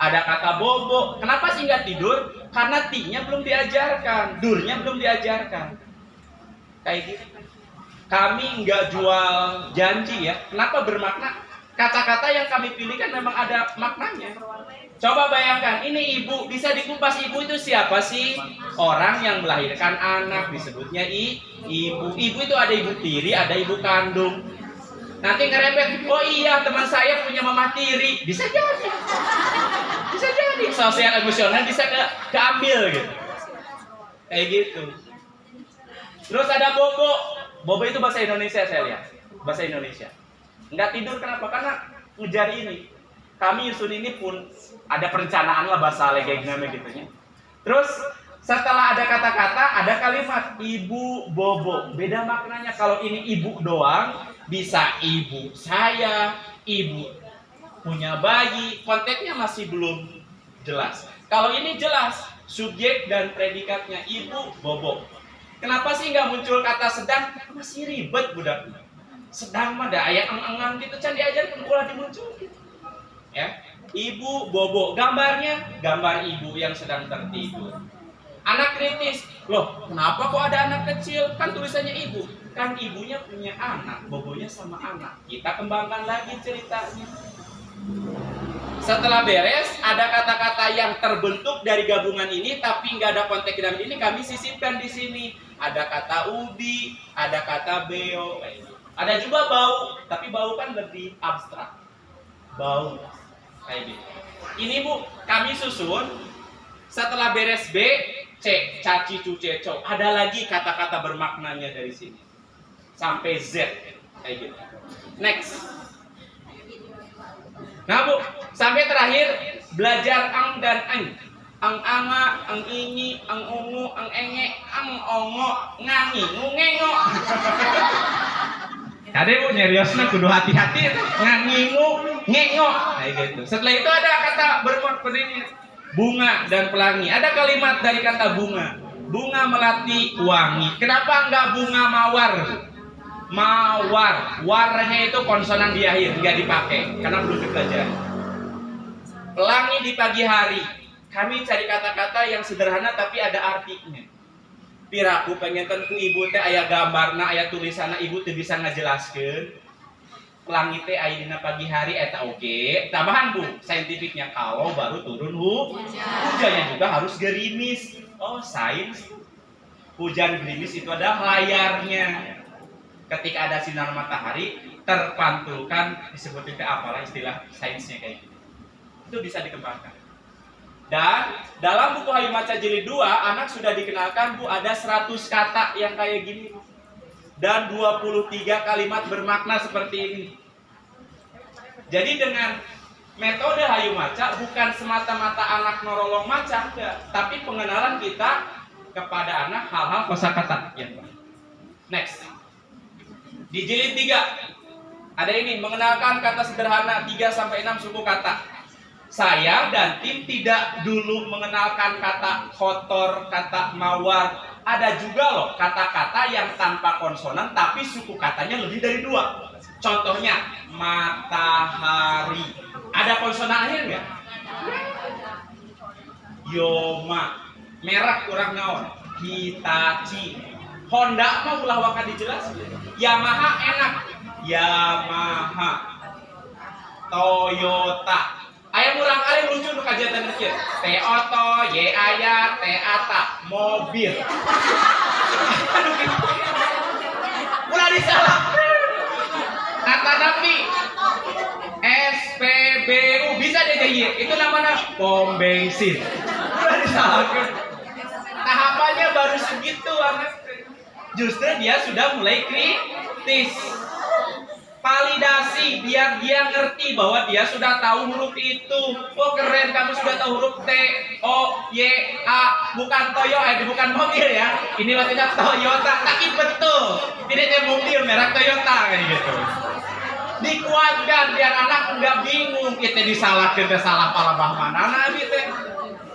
ada kata bobo. Kenapa sih nggak tidur? Karena T-nya belum diajarkan, dur-nya belum diajarkan. Kayak gitu. Kami nggak jual janji ya. Kenapa bermakna? Kata-kata yang kami pilih kan memang ada maknanya. Coba bayangkan, ini ibu, bisa dikupas ibu itu siapa sih? Orang yang melahirkan anak, disebutnya ibu. Ibu itu ada ibu tiri, ada ibu kandung. Nanti ngerempet, oh iya teman saya punya mama tiri. Bisa jadi. Bisa jadi, sosial emosional bisa keambil gitu. Kayak gitu. Terus ada bobo. Bobo itu bahasa Indonesia saya lihat. Bahasa Indonesia. Nggak tidur kenapa? Karena ngejar ini. Kami Yusun ini pun ada perencanaan lah bahasa legenda gitu ya. Terus setelah ada kata-kata, ada kalimat ibu bobo. Beda maknanya. Kalau ini ibu doang, bisa ibu saya, ibu punya bayi. Konteksnya masih belum jelas. Kalau ini jelas, subjek dan predikatnya ibu bobo. Kenapa sih nggak muncul kata sedang? Masih ribet budak. Sedang mah ada ayat ang-angan gitu, can diajarkan ulah dimunculkan. Ya, ibu bobo, gambarnya gambar ibu yang sedang tertidur. Anak kritis, loh kenapa kok ada anak kecil? Kan tulisannya ibu, kan ibunya punya anak, bobonya sama anak. Kita kembangkan lagi ceritanya. Setelah beres, ada kata-kata yang terbentuk dari gabungan ini, tapi nggak ada konteks dalam ini, kami sisipkan di sini. Ada kata ubi, ada kata beo, ada juga bau, tapi bau kan lebih abstrak. Bau. Kayak gitu. Ini Bu, kami susun setelah beres B, C, caci, cuce, co. Ada lagi kata-kata bermaknanya dari sini. Sampai Z. Kayak gitu. Next. Nah Bu, sampai terakhir belajar ang dan eng. Ang anga, ang ini, ang ungu, ang enge, ang ongo, ngangi, ngungengo. Ada Bu, nyeriosnya kudu hati-hati ngangingu, ngengo. Kayak gitu. Setelah itu ada kata bermakna bunga dan pelangi. Ada kalimat dari kata bunga. Bunga melati wangi. Kenapa enggak bunga mawar? Mawar. Warnya itu konsonan di akhir, enggak dipakai karena belum dipelajari. Pelangi di pagi hari. Kami cari kata-kata yang sederhana tapi ada artinya. Piraku pengen tentu ibu teh aya gambarna, aya tulisanna, ibu teh bisa ngajelaskeun. Pelangi teh aya dina pagi hari eta oge. Tambahan Bu, saintifiknya kalau baru turun hujannya juga harus gerimis. Oh, sains. Hujan gerimis itu ada layarnya. Ketika ada sinar matahari terpantulkan, disebut itu apalah istilah sainsnya kayak gitu. Itu bisa dikembangkan. Dan dalam buku Hayu Maca Jilid 2, anak sudah dikenalkan Bu, ada 100 kata yang kayak gini Bu. Dan 23 kalimat bermakna seperti ini. Jadi dengan metode Hayu Maca bukan semata-mata anak norolong maca, enggak, tapi pengenalan kita kepada anak hal-hal kosakata. Ya, next. Di jilid 3 ada ini, mengenalkan kata sederhana 3 sampai 6 suku kata. Saya dan tim tidak dulu mengenalkan kata kotor, kata mawar. Ada juga loh kata-kata yang tanpa konsonan tapi suku katanya lebih dari 2. Contohnya matahari. Ada konsonan akhir nggak? Yoma. Merek kurang naon. Hitachi. Honda mah ulah waka dijelaskan. Yamaha enak. Yamaha. Toyota. Ayam murang kali lucu nu kajian kecil. T oto, Y aya, T ata, mobil. Ulah disalah. Kata Nabi SPBU bisa DJ. Itu namanya pom bensin. Ulah disalahkan. Tahapannya baru segitu anak. Justru dia sudah mulai kritis. Validasi biar dia ngerti bahwa dia sudah tahu huruf itu. Oh keren, kamu sudah tahu huruf T, O, Y, A, bukan bukan mobil ya. Ini maksudnya Toyota, tapi betul. Ini mobil merek Toyota kayak gitu. Dikuatkan biar anak nggak bingung. Kita disalahkan ke salah palabah mana nabi teh.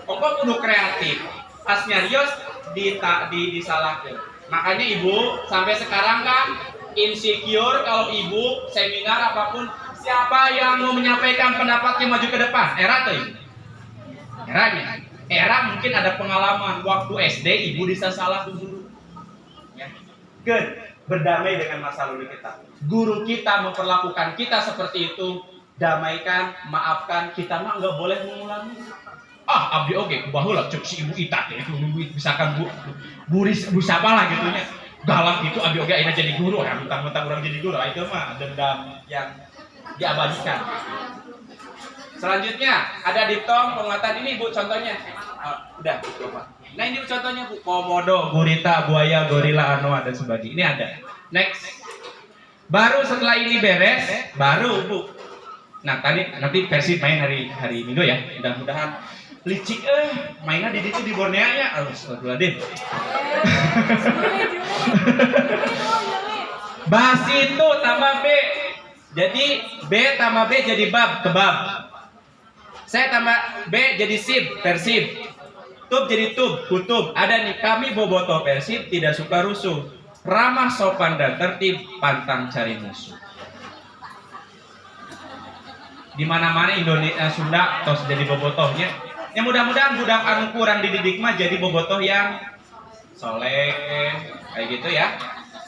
Pokok kudu kreatif. Pas nyarios disalahkan. Makanya ibu sampai sekarang kan insecure kalau ibu seminar apapun, siapa yang mau menyampaikan pendapatnya maju ke depan. Era tuh ibu. Era mungkin ada pengalaman waktu SD ibu salah guru. Ya. Good. Berdamai dengan masa lalu kita. Guru kita memperlakukan kita seperti itu, damaikan, maafkan. Kita mah nggak boleh mengulangi. Abdi oke, bahulah cuk si ibu ita itu misalkan bu siapa lah gitunya. Galak gitu abdi oge akhirnya jadi guru ya, mentang-mentang orang jadi guru itu mah dendam yang diabadikan. Selanjutnya ada diftong penguatan ini Bu contohnya. Udah coba. Nah ini contohnya Bu, komodo, gurita, buaya, gorila, anoa dan sebagainya. Ini ada. Next. Baru setelah ini beres, baru Bu. Nah tadi nanti versi main hari Minggu ya. Mudah-mudahan licik mainnya di situ di Borneo nya. Astagfirullahaladzim. Basitu tambah B. Jadi B tambah B jadi bab, kebab. Saya tambah B jadi sib, persib. Tub jadi tub, kutub. Ada nih, kami bobotoh persib tidak suka rusuh. Ramah, sopan dan tertib, pantang cari musuh. Di mana-mana Indonesia Sunda tos jadi bobotohnya. Ya mudah-mudahan budak anu kurang dididik mah jadi bobotoh yang soleh kayak gitu ya.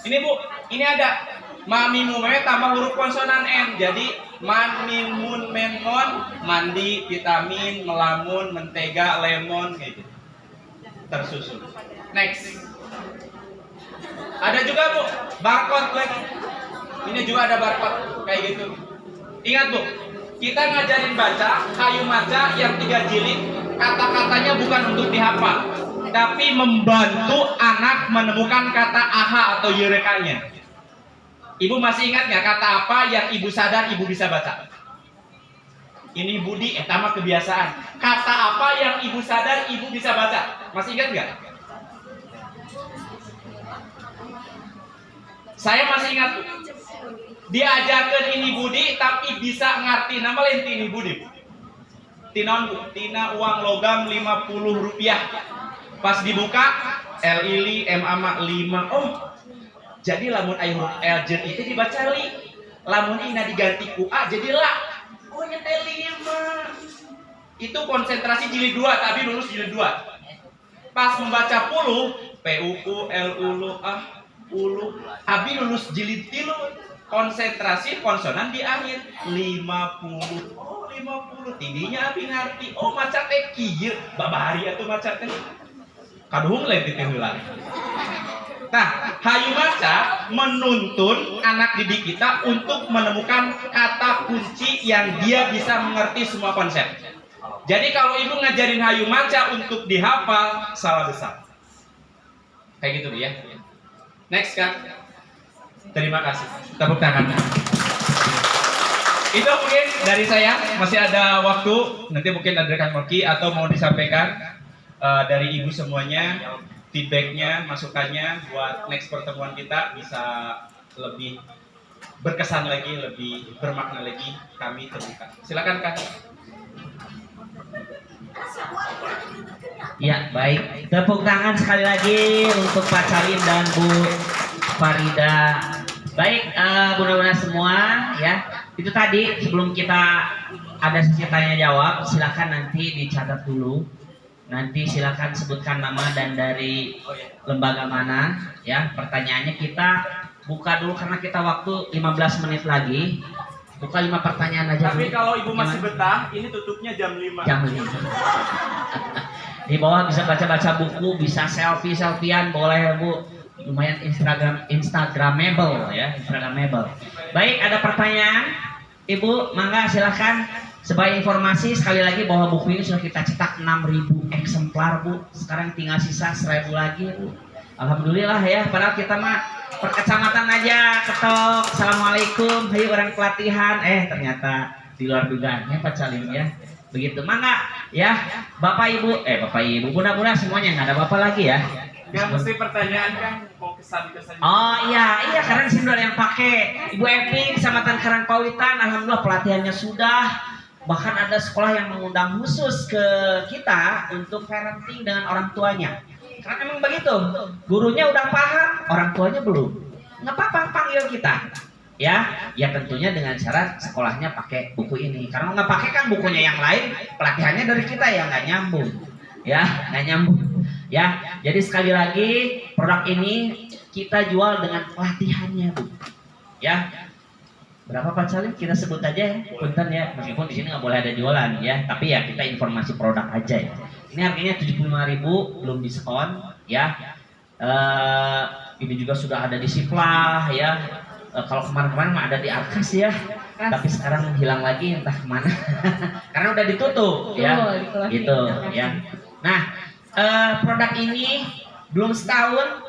Ini Bu, ini ada mamimu tambah huruf konsonan N. Jadi man, mimun, menmon, mandi, vitamin, melamun, mentega, lemon kayak gitu. Tersusun. Next. Ada juga Bu, barcode lagi. Ini juga ada barcode kayak gitu. Ingat Bu, kita ngajarin baca, kayu maca yang 3 jilid, kata-katanya bukan untuk dihafal, tapi membantu anak menemukan kata aha atau yurekanya. Ibu masih ingat nggak kata apa yang ibu sadar ibu bisa baca? Ini Budi, etama kebiasaan. Kata apa yang ibu sadar ibu bisa baca? Masih ingat nggak? Saya masih ingat Bu. Diajarkan ini Budi tapi bisa ngerti nama lain ini Budi. Tina uang logam 50 rupiah. Pas dibuka L ili M ama 5. Oh, jadi lamun aya huruf L jen itu dibaca li. Lamun ina diganti ku A jadi la. Oh nyetel 5. Itu konsentrasi jilid 2 tapi lulus jilid 2. Pas membaca puluh P U Q L ulu A ulu abi lulus jilid 3. Konsentrasi konsonan di akhir 50. Oh 50 tingginya abi ngarti. Oh maca teh kieu babari atuh maca teh. Kaduhung lain teh heula. Nah, hayu maca menuntun anak didik kita untuk menemukan kata kunci yang dia bisa mengerti semua konsep. Jadi kalau ibu ngajarin hayu maca untuk dihafal salah besar. Kayak gitu ya. Next kan. Terima kasih. Tepuk tangan. Itu mungkin dari saya. Masih ada waktu. Nanti mungkin ada rekan Moki atau mau disampaikan dari ibu semuanya, feedbacknya, masukannya buat next pertemuan kita bisa lebih berkesan lagi, lebih bermakna lagi. Kami terbuka. Silakan Kak. Ya baik. Tepuk tangan sekali lagi untuk Pak Salim dan Bu Farida. Baik, mudah-mudahan semua ya. Itu tadi sebelum kita ada sesi tanya jawab, silakan nanti dicatat dulu. Nanti silakan sebutkan nama dan dari lembaga mana ya. Pertanyaannya kita buka dulu karena kita waktu 15 menit lagi. Buka 5 pertanyaan aja. Tapi dulu. kalau ibu masih betah, ini tutupnya jam 5. Jam 5. Di bawah bisa baca-baca buku, bisa selfie-selfian, boleh Bu. Lumayan Instagramable ya, Instagramable. Baik, ada pertanyaan, Ibu, mangga silahkan. Sebagai informasi sekali lagi bahwa buku ini sudah kita cetak 6.000 eksemplar Bu. Sekarang tinggal sisa 1.000 lagi Bu. Alhamdulillah ya, padahal kita mah per kecamatan aja ketok, assalamualaikum, hayu orang pelatihan, ternyata di luar dugaan ya Pak Calim ya. Begitu, mangga ya, Bapak Ibu, Bunda-bunda semuanya, nggak ada Bapak lagi ya. Ya mesti pertanyaan kan mau kesan-kesan. Oh iya karena di sini udah yang pakai Ibu Epi Kecamatan Karangpawitan, alhamdulillah pelatihannya sudah, bahkan ada sekolah yang mengundang khusus ke kita untuk parenting dengan orang tuanya. Karena memang begitu, gurunya udah paham, orang tuanya belum. Nggak apa-apa, panggil kita. Ya tentunya dengan syarat sekolahnya pakai buku ini. Karena nggak pakai kan bukunya yang lain, pelatihannya dari kita ya nggak nyambung. Nggak nyambung. Jadi sekali lagi produk ini kita jual dengan pelatihannya, Bu. Berapa Pak Salim? Kita sebut aja ya, punten ya. Meskipun di sini nggak boleh ada jualan ya, tapi ya kita informasi produk aja ya. Ini harganya 75.000, belum diskon ya. Ini juga sudah ada di Siplah ya. Kalau kemarin-kemarin mah ada di Arkas ya, tapi sekarang hilang lagi entah kemana. Karena udah ditutup ya, gitu ya. Nah, produk ini belum setahun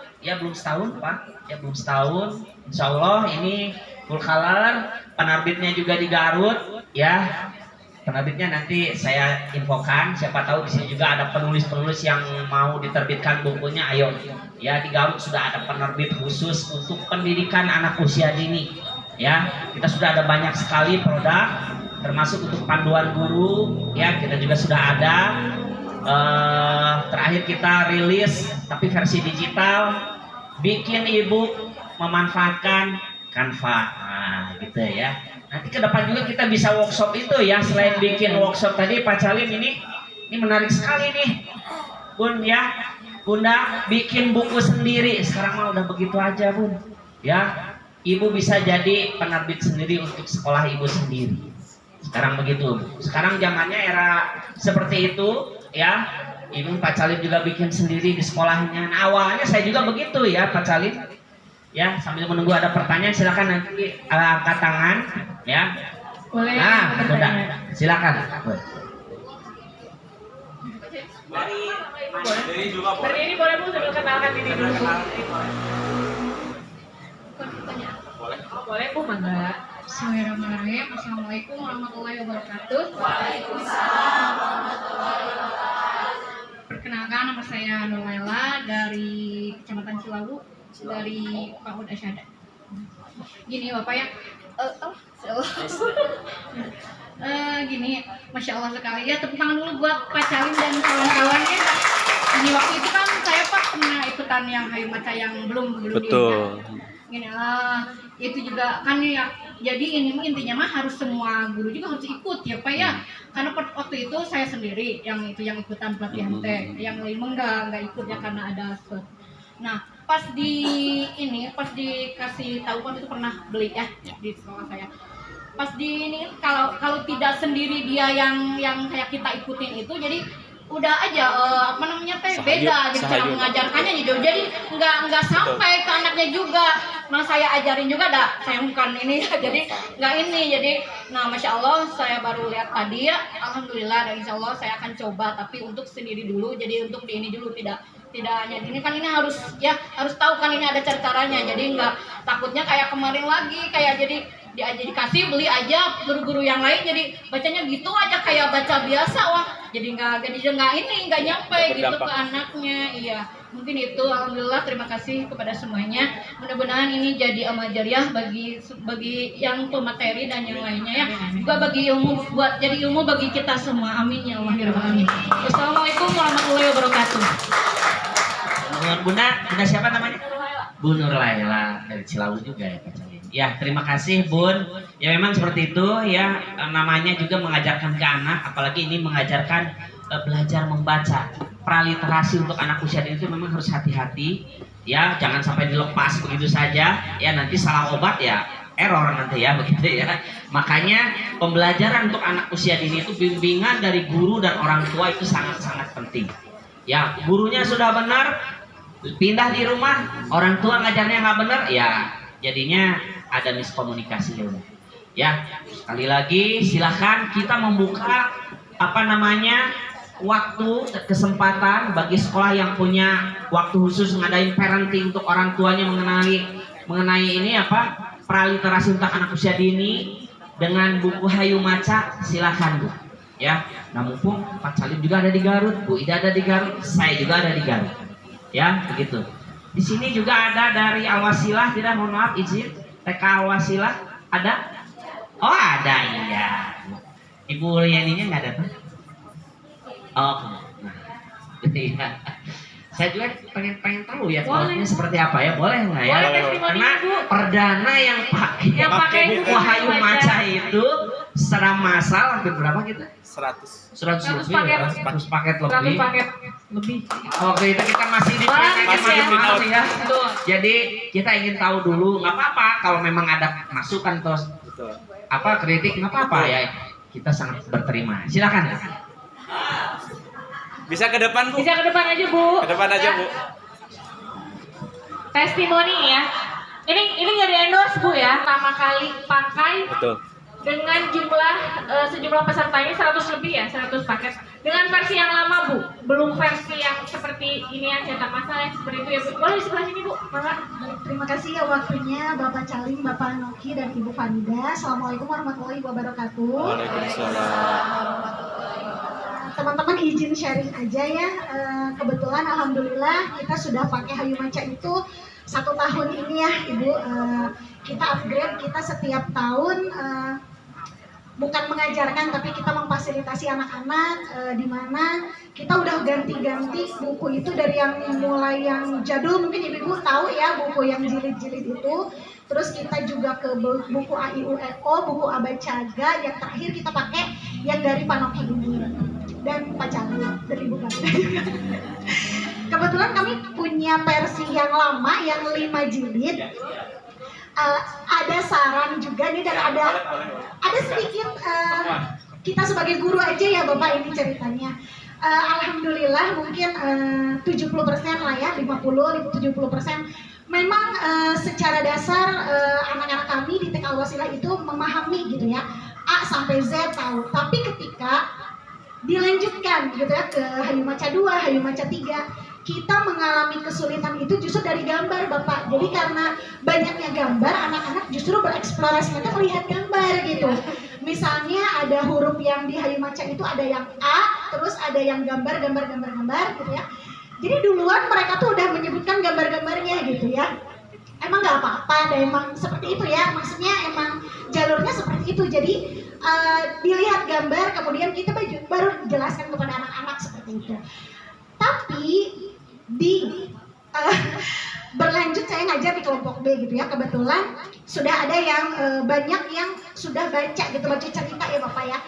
Pak, ya belum setahun. Insya Allah ini full color, penerbitnya juga di Garut ya. Penerbitnya nanti saya infokan, siapa tahu di sini juga ada penulis-penulis yang mau diterbitkan bukunya, ayo ya, di Garut sudah ada penerbit khusus untuk pendidikan anak usia dini ya. Kita sudah ada banyak sekali produk, termasuk untuk panduan guru ya, kita juga sudah ada. Terakhir kita rilis tapi versi digital, bikin ebook memanfaatkan Canva, gitu ya. Nanti ke depan juga kita bisa workshop itu ya. Selain bikin workshop tadi Pak Calim, ini menarik sekali nih Bun ya, Bunda, bikin buku sendiri. Sekarang mah udah begitu aja Bun ya. Ibu bisa jadi penerbit sendiri untuk sekolah ibu sendiri. Sekarang begitu. Sekarang zamannya era seperti itu ya. Ibu Pak Calim juga bikin sendiri di sekolahnya. Nah, awalnya saya juga begitu ya Pak Calim. Ya, sambil menunggu ada pertanyaan silakan nanti angkat tangan ya. Boleh. Nah, Bunda, silakan. Dari juga Dari ini boleh Bu, sambil kenalkan diri dulu. Boleh Bu, mangga. Bismillahirrahmanirrahim. Assalamualaikum warahmatullahi wabarakatuh. Perkenalkan, nama saya Nur Laila dari Kecamatan Cilawu, dari PAUD Asyada. Gini Bapak ya, gini, Masya Allah sekali ya, tepuk tangan dulu buat Pak Calim dan kawan-kawannya. Ini waktu itu kan saya Pak pernah ikutan yang Hayu Maca yang belum betul. Gini itu juga kan ya, jadi ini intinya mah harus semua guru juga harus ikut ya Pak ya. Karena waktu itu saya sendiri yang ikutan pelatihan teh, yang lain enggak ikut ya karena ada Nah, pas dikasih tahu kan itu pernah beli ya di sekolah saya. Pas di ini kalau tidak sendiri dia yang kayak kita ikutin itu, jadi udah aja beda gitu cara mengajarkannya gitu. Jadi nggak sampai ke anaknya juga. Nah, saya ajarin juga saya bukan ini ya, jadi nggak ini. Jadi Masya Allah saya baru lihat tadi ya, alhamdulillah, dan insya Allah saya akan coba, tapi untuk sendiri dulu. Jadi untuk di ini dulu, tidak hanya ini kan, ini harus tahu kan ini ada caranya. Jadi nggak takutnya kayak kemarin lagi, kayak jadi dikasih beli aja guru-guru yang lain, jadi bacanya gitu aja kayak baca biasa, wah jadi nggak nyampe gitu ke anaknya. Iya, mungkin itu. Alhamdulillah, terima kasih kepada semuanya. Mudah-mudahan ini jadi amal jariah bagi yang pemateri dan yang lainnya ya, juga bagi jadi ilmu bagi kita semua. Amin ya Allah ya Rabbal alamin. Wassalamualaikum warahmatullahi wabarakatuh. Bunda siapa namanya? Bu Nur Laila dari Cilawu juga ya Pak Calim. Ya, terima kasih Bun. Ya memang seperti itu ya, namanya juga mengajarkan ke anak, apalagi ini mengajarkan belajar membaca. Praliterasi untuk anak usia dini itu memang harus hati-hati ya, jangan sampai dilepas begitu saja ya, nanti salah obat ya error nanti ya, begitu ya. Makanya pembelajaran untuk anak usia dini itu, bimbingan dari guru dan orang tua itu sangat-sangat penting. Ya, gurunya sudah benar, pindah di rumah, orang tua ngajarnya nggak benar, ya jadinya ada miskomunikasi ya. Sekali lagi silahkan kita membuka waktu kesempatan bagi sekolah yang punya waktu khusus ngadain parenting untuk orang tuanya mengenai ini apa praliterasi untuk anak usia dini dengan buku Hayu Maca, silakan Bu. Ya, nah mumpung Pak Salim juga ada di Garut, Bu Ida ada di Garut, saya juga ada di Garut. Ya, begitu. Di sini juga ada dari Alwasilah, tidak, mohon maaf izin. TK Alwasilah ada? Oh ada, iya. Ibu Lianinya nggak datang? Oh, nah, iya. Saya juga pengen tahu ya kelasnya seperti apa ya, boleh nggak ya? Boleh testimoni, Karena Bu. perdana yang pakai buku Hayu Maca itu secara massal hampir berapa kita? 100. 100 lebih, paket. 100 paket 100 lebih. paket lebih. Oke, kita masih di Masih malam ya. Betul. Jadi kita ingin tahu dulu, nggak apa-apa kalau memang ada masukan atau Betul. apa kritik nggak apa-apa ya. Kita sangat berterima. Silakan. Bisa ke depan, Bu. Bisa ke depan aja, Bu. Ke depan aja, Bu. Testimoni ya. Ini nggak di endorse, Bu ya. Pertama kali pakai Betul. dengan jumlah sejumlah pesertanya 100 lebih ya, 100 paket. Dengan versi yang lama, Bu. Belum versi yang seperti ini yang cetak masal yang seperti itu ya, Bu. Boleh di sebelah sini, Bu. Mangga. Terima kasih ya waktunya Bapak Calim, Bapak Noki, dan Ibu Farida. Assalamualaikum warahmatullahi wabarakatuh. Waalaikumsalam. Teman-teman izin sharing aja ya. Kebetulan alhamdulillah kita sudah pakai Hayu Maca itu 1 tahun ini ya Ibu. Kita upgrade, kita setiap tahun bukan mengajarkan tapi kita memfasilitasi anak-anak, di mana kita udah ganti-ganti buku itu dari yang mulai yang jadul, mungkin ibu-ibu tahu ya buku yang jilid-jilid itu, terus kita juga ke buku AIUEO, buku Abacaga, yang terakhir kita pakai yang dari Panoki ini dan Pak Calim dari Ibu Farida juga. Kebetulan kami punya versi yang lama yang 5 jilid. Ada saran juga nih dan ada sedikit kita sebagai guru aja ya Bapak ini ceritanya. Alhamdulillah mungkin 70% lah ya, 50-70%. Memang secara dasar anak-anak kami di TK Alwasilah itu memahami gitu ya, A sampai Z tahu. Tapi ketika dilanjutkan gitu ya ke Hayu Maca 2, Hayu Maca 3, kita mengalami kesulitan itu justru dari gambar Bapak. Jadi karena banyaknya gambar, anak-anak justru bereksplorasinya itu melihat gambar gitu. Misalnya ada huruf yang di Hayu Maca itu ada yang A, terus ada yang gambar gitu ya. Jadi duluan mereka tuh udah menyebutkan gambar-gambarnya gitu ya. Emang nggak apa-apa, emang seperti itu ya. Maksudnya emang jalurnya seperti itu. Jadi dilihat gambar, kemudian kita baru jelaskan kepada anak-anak seperti itu. Tapi berlanjut saya ngajar di kelompok B gitu ya, kebetulan sudah ada yang banyak yang sudah baca gitu, baca cerita ya Bapak ya.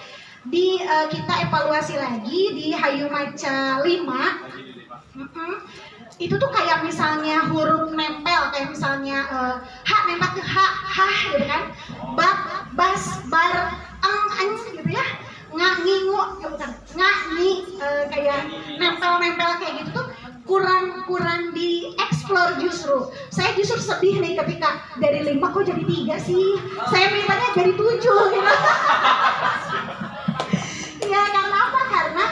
Kita evaluasi lagi di Hayu Maca 5, itu tuh kayak misalnya huruf nempel, kayak misalnya H nempel ke H gitu kan, bat, bas, bar, ang gitu ya, ngingu, bukan ngi, kayak nempel kayak gitu tuh kurang dieksplor justru. Saya justru sedih nih ketika dari 5 kok jadi 3 sih. Saya mintanya jadi 7 gitu. Ya karena apa? Karena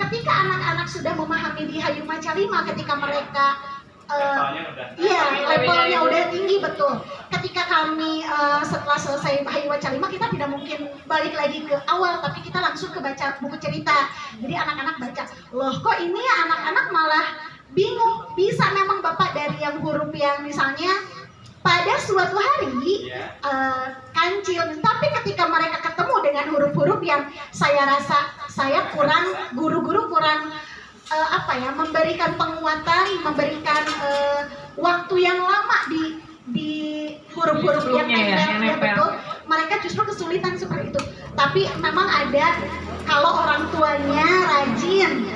ketika anak-anak sudah memahami di Hayu Maca 5, ketika mereka levelnya udah tinggi betul. Ketika kami setelah selesai Hayu Maca 5, kita tidak mungkin balik lagi ke awal, tapi kita langsung ke baca buku cerita. Jadi anak-anak baca, loh kok ini ya anak-anak malah bingung. Bisa memang Bapak dari yang huruf yang misalnya pada suatu hari kancil, tapi ketika mereka ketemu dengan huruf-huruf yang saya rasa guru-guru kurang memberikan penguatan, memberikan waktu yang lama di huruf-huruf yang nempel, ya betul. Mereka justru kesulitan seperti itu. Tapi memang ada, kalau orang tuanya rajin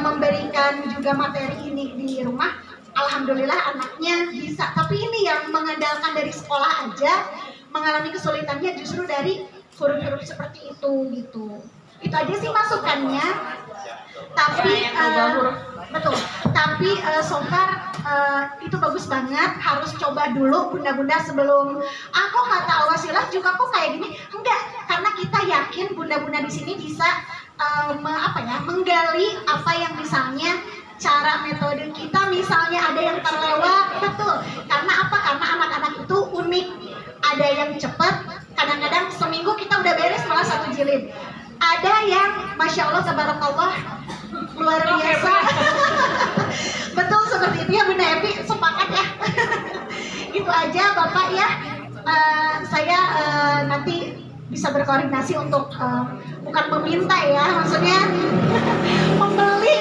memberikan juga materi ini di rumah, alhamdulillah anaknya bisa. Tapi ini yang mengandalkan dari sekolah aja, mengalami kesulitannya justru dari huruf-huruf seperti itu gitu. Itu aja sih masukannya. Tapi betul. Tapi so far itu bagus banget. Harus coba dulu bunda-bunda sebelum aku kata Alwasilah juga kok kayak gini. Enggak, karena kita yakin bunda-bunda di sini bisa menggali apa yang misalnya cara metode kita misalnya ada yang terlewat, betul. Karena apa? Karena anak-anak itu unik. Ada yang cepat, kadang-kadang seminggu kita udah beres malah 1 jilid. Ada yang masya Allah tabarakallah luar biasa. Betul seperti itu ya Bunda Evi, sepakat ya. Itu aja Bapak ya. Saya nanti bisa berkoordinasi untuk bukan meminta ya, maksudnya membeli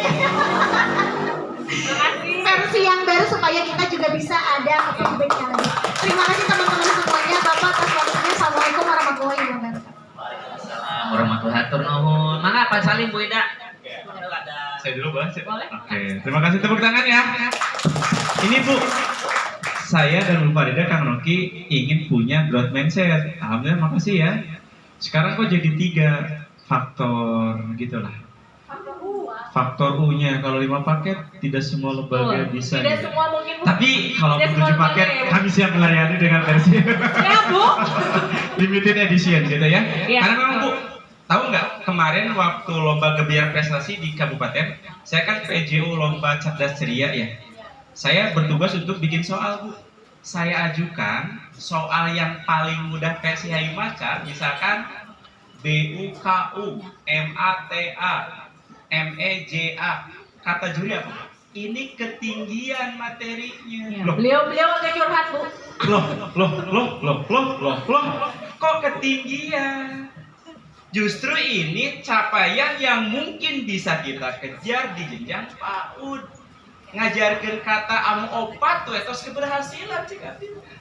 versi yang baru supaya kita juga bisa ada feedbacknya lagi. Terima kasih teman-teman semuanya, Bapak atas waktunya. Assalamualaikum warahmatullahi wabarakatuh. Waalaikumsalam warahmatullahi wabarakatuh. Mana Pak Salim, Bu Ida? Saya dulu boleh? Boleh. Oke, terima kasih tepuk tangan ya. Ini Bu, saya dan Bu Farida Kang Noki ingin punya growth mindset. Alhamdulillah, makasih ya. Sekarang kok jadi 3 faktor gitulah. Faktor U-nya kalau 5 paket tidak semua lembaga bisa. Tidak gitu. semua mungkin Bu. Tapi kalau Tidak 7 semua paket lembaga ya, Bu. kami siap melayani dengan versi Ya Bu. limited edition gitu ya. Iya. Karena memang Bu, tahu nggak kemarin waktu lomba Gebiar Prestasi di kabupaten, saya kan PJU lomba cerdas ceria ya. Saya bertugas untuk bikin soal Bu. Saya ajukan soal yang paling mudah versi Hayu Maca, misalkan BUKU, MATA, MEJA. Kata juri apa? Ini ketinggian materinya. Ya. Loh, Beliau agak curhat Bu. loh, kok ketinggian? Justru ini capaian yang mungkin bisa kita kejar di jenjang PAUD. Ngajarkan kata amu opat tuh etos keberhasilan cik.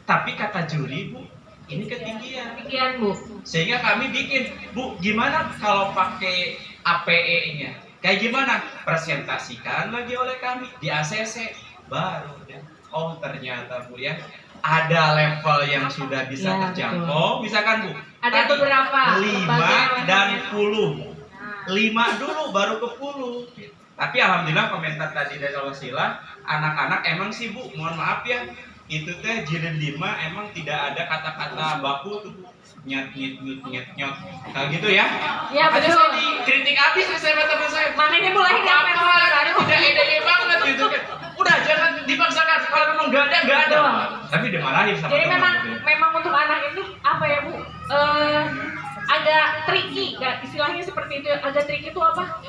Tapi kata juri Bu, ini ketinggian. Demikian Bu. Sehingga kami bikin, Bu, gimana kalau pakai APE-nya? Kayak gimana? Presentasikan lagi oleh kami di ACC. Baru deh. Oh ternyata Bu ya, ada level yang sudah bisa Ya, terjangkau. Misalkan Bu, Ada tadi beberapa 5 dan levelnya. 10. 5 dulu baru ke 10. Tapi alhamdulillah komentar tadi dari Wasila, anak-anak emang sih Bu, mohon maaf ya, itu teh jilid 5 emang tidak ada kata-kata baku tuh, nyet kayak gitu ya. Ya, Makanya betul. saya dikritik habis nih saya teman saya. Mananya mulai Apa nggak tidak ide banget gitu kan. Udah jangan dipaksakan, kalau memang nggak ada nggak ada. Betul. Tapi dimarahin sama Jadi teman memang gitu ya. memang untuk anak itu apa ya Bu? Agak tricky, istilahnya seperti itu. Agak tricky itu apa?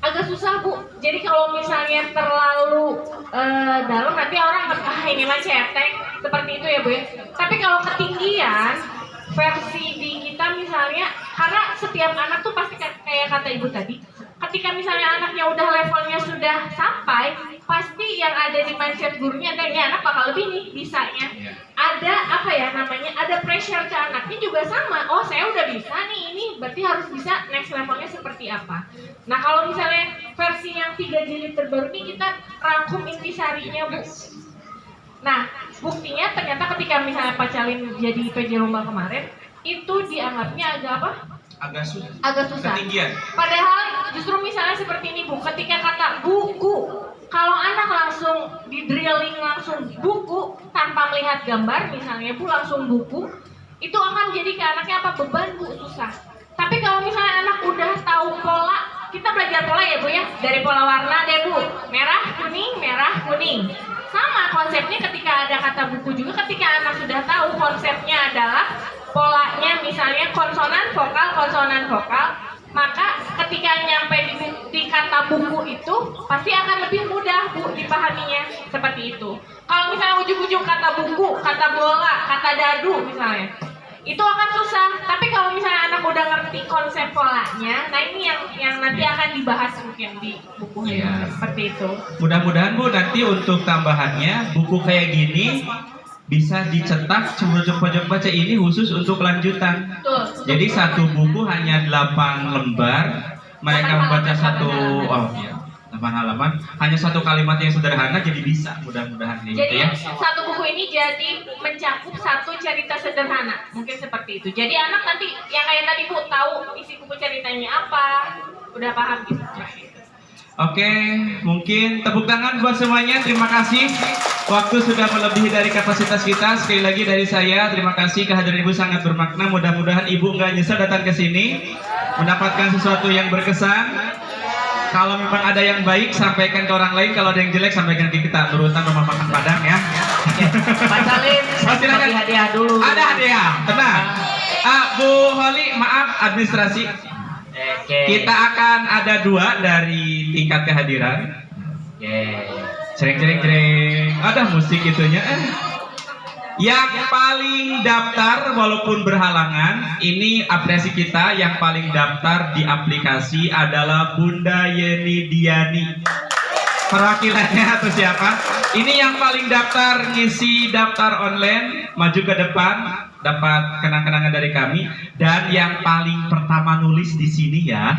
Agak susah Bu. Jadi kalau misalnya terlalu dalam nanti orang ini mah cetek seperti itu ya Bu ya. Tapi kalau ketinggian versi di kita misalnya, karena setiap anak tuh pasti kayak kata Ibu tadi, ketika misalnya anaknya udah levelnya sudah sampai, pasti yang ada di mindset gurunya ada ini anak bakal lebih nih bisanya. Iya. Ada apa ya namanya? Ada pressure ke anaknya juga sama. Oh saya udah bisa nih, ini berarti harus bisa next levelnya seperti apa. Nah kalau misalnya versi yang 3 jilid terbaru ini kita rangkum intisarinya Bu. Nah buktinya ternyata ketika misalnya Pak Calin jadi PJ Lomba kemarin, itu dianggapnya agak apa? Agak susah. Agak susah. Ketinggian. Padahal justru misalnya seperti ini Bu, ketika kata buku, kalau anak langsung di drilling langsung buku tanpa melihat gambar misalnya Bu langsung buku, itu akan jadi ke anaknya apa? Beban Bu, susah. Tapi kalau misalnya anak udah tahu pola, kita belajar pola ya Bu ya, dari pola warna deh Bu, merah kuning. Sama konsepnya ketika ada kata buku juga, ketika anak sudah tahu konsepnya adalah polanya misalnya konsonan vokal, maka ketika nyampe di kata buku itu pasti akan lebih mudah Bu dipahaminya seperti itu. Kalau misalnya ujung-ujung kata buku, kata bola, kata dadu misalnya, itu akan susah. Tapi kalau misalnya anak udah ngerti konsep polanya, nah ini yang nanti akan dibahas mungkin di buku Iya. seperti itu. Mudah-mudahan Bu nanti untuk tambahannya buku kayak gini bisa dicetak pojok baca ini khusus untuk lanjutan. Betul. Jadi satu buku hanya 8 lembar, mereka 8 membaca halaman. 8 halaman, hanya satu kalimat yang sederhana jadi bisa mudah-mudahan nih gitu Jadi ya. satu buku ini jadi mencakup satu cerita sederhana, mungkin seperti itu. Jadi anak nanti yang kayak tadi Bu tahu isi buku ceritanya apa, udah paham gitu. Oke, mungkin tepuk tangan buat semuanya. Terima kasih. Waktu sudah melebihi dari kapasitas kita. Sekali lagi dari saya, terima kasih. Kehadiran Ibu sangat bermakna. Mudah-mudahan Ibu nggak nyesal datang ke sini, mendapatkan sesuatu yang berkesan. Kalau memang ada yang baik, sampaikan ke orang lain. Kalau ada yang jelek, sampaikan ke kita. Berurutan rumah makan Padang ya. Pak Salim, saya silakan. bagi hadiah dulu. Ada hadiah, tenang. Bu Holly, maaf administrasi. Oke. Kita akan ada 2 dari tingkat kehadiran. Oke. Cereng. Ada musik itunya. Yang paling daftar walaupun berhalangan, ini apresiasi kita. Yang paling daftar di aplikasi adalah Bunda Yeni Diani. Perwakilannya atau siapa? Ini yang paling daftar ngisi daftar online, maju ke depan, dapat kenang-kenangan dari kami. Dan yang paling pertama nulis di sini ya.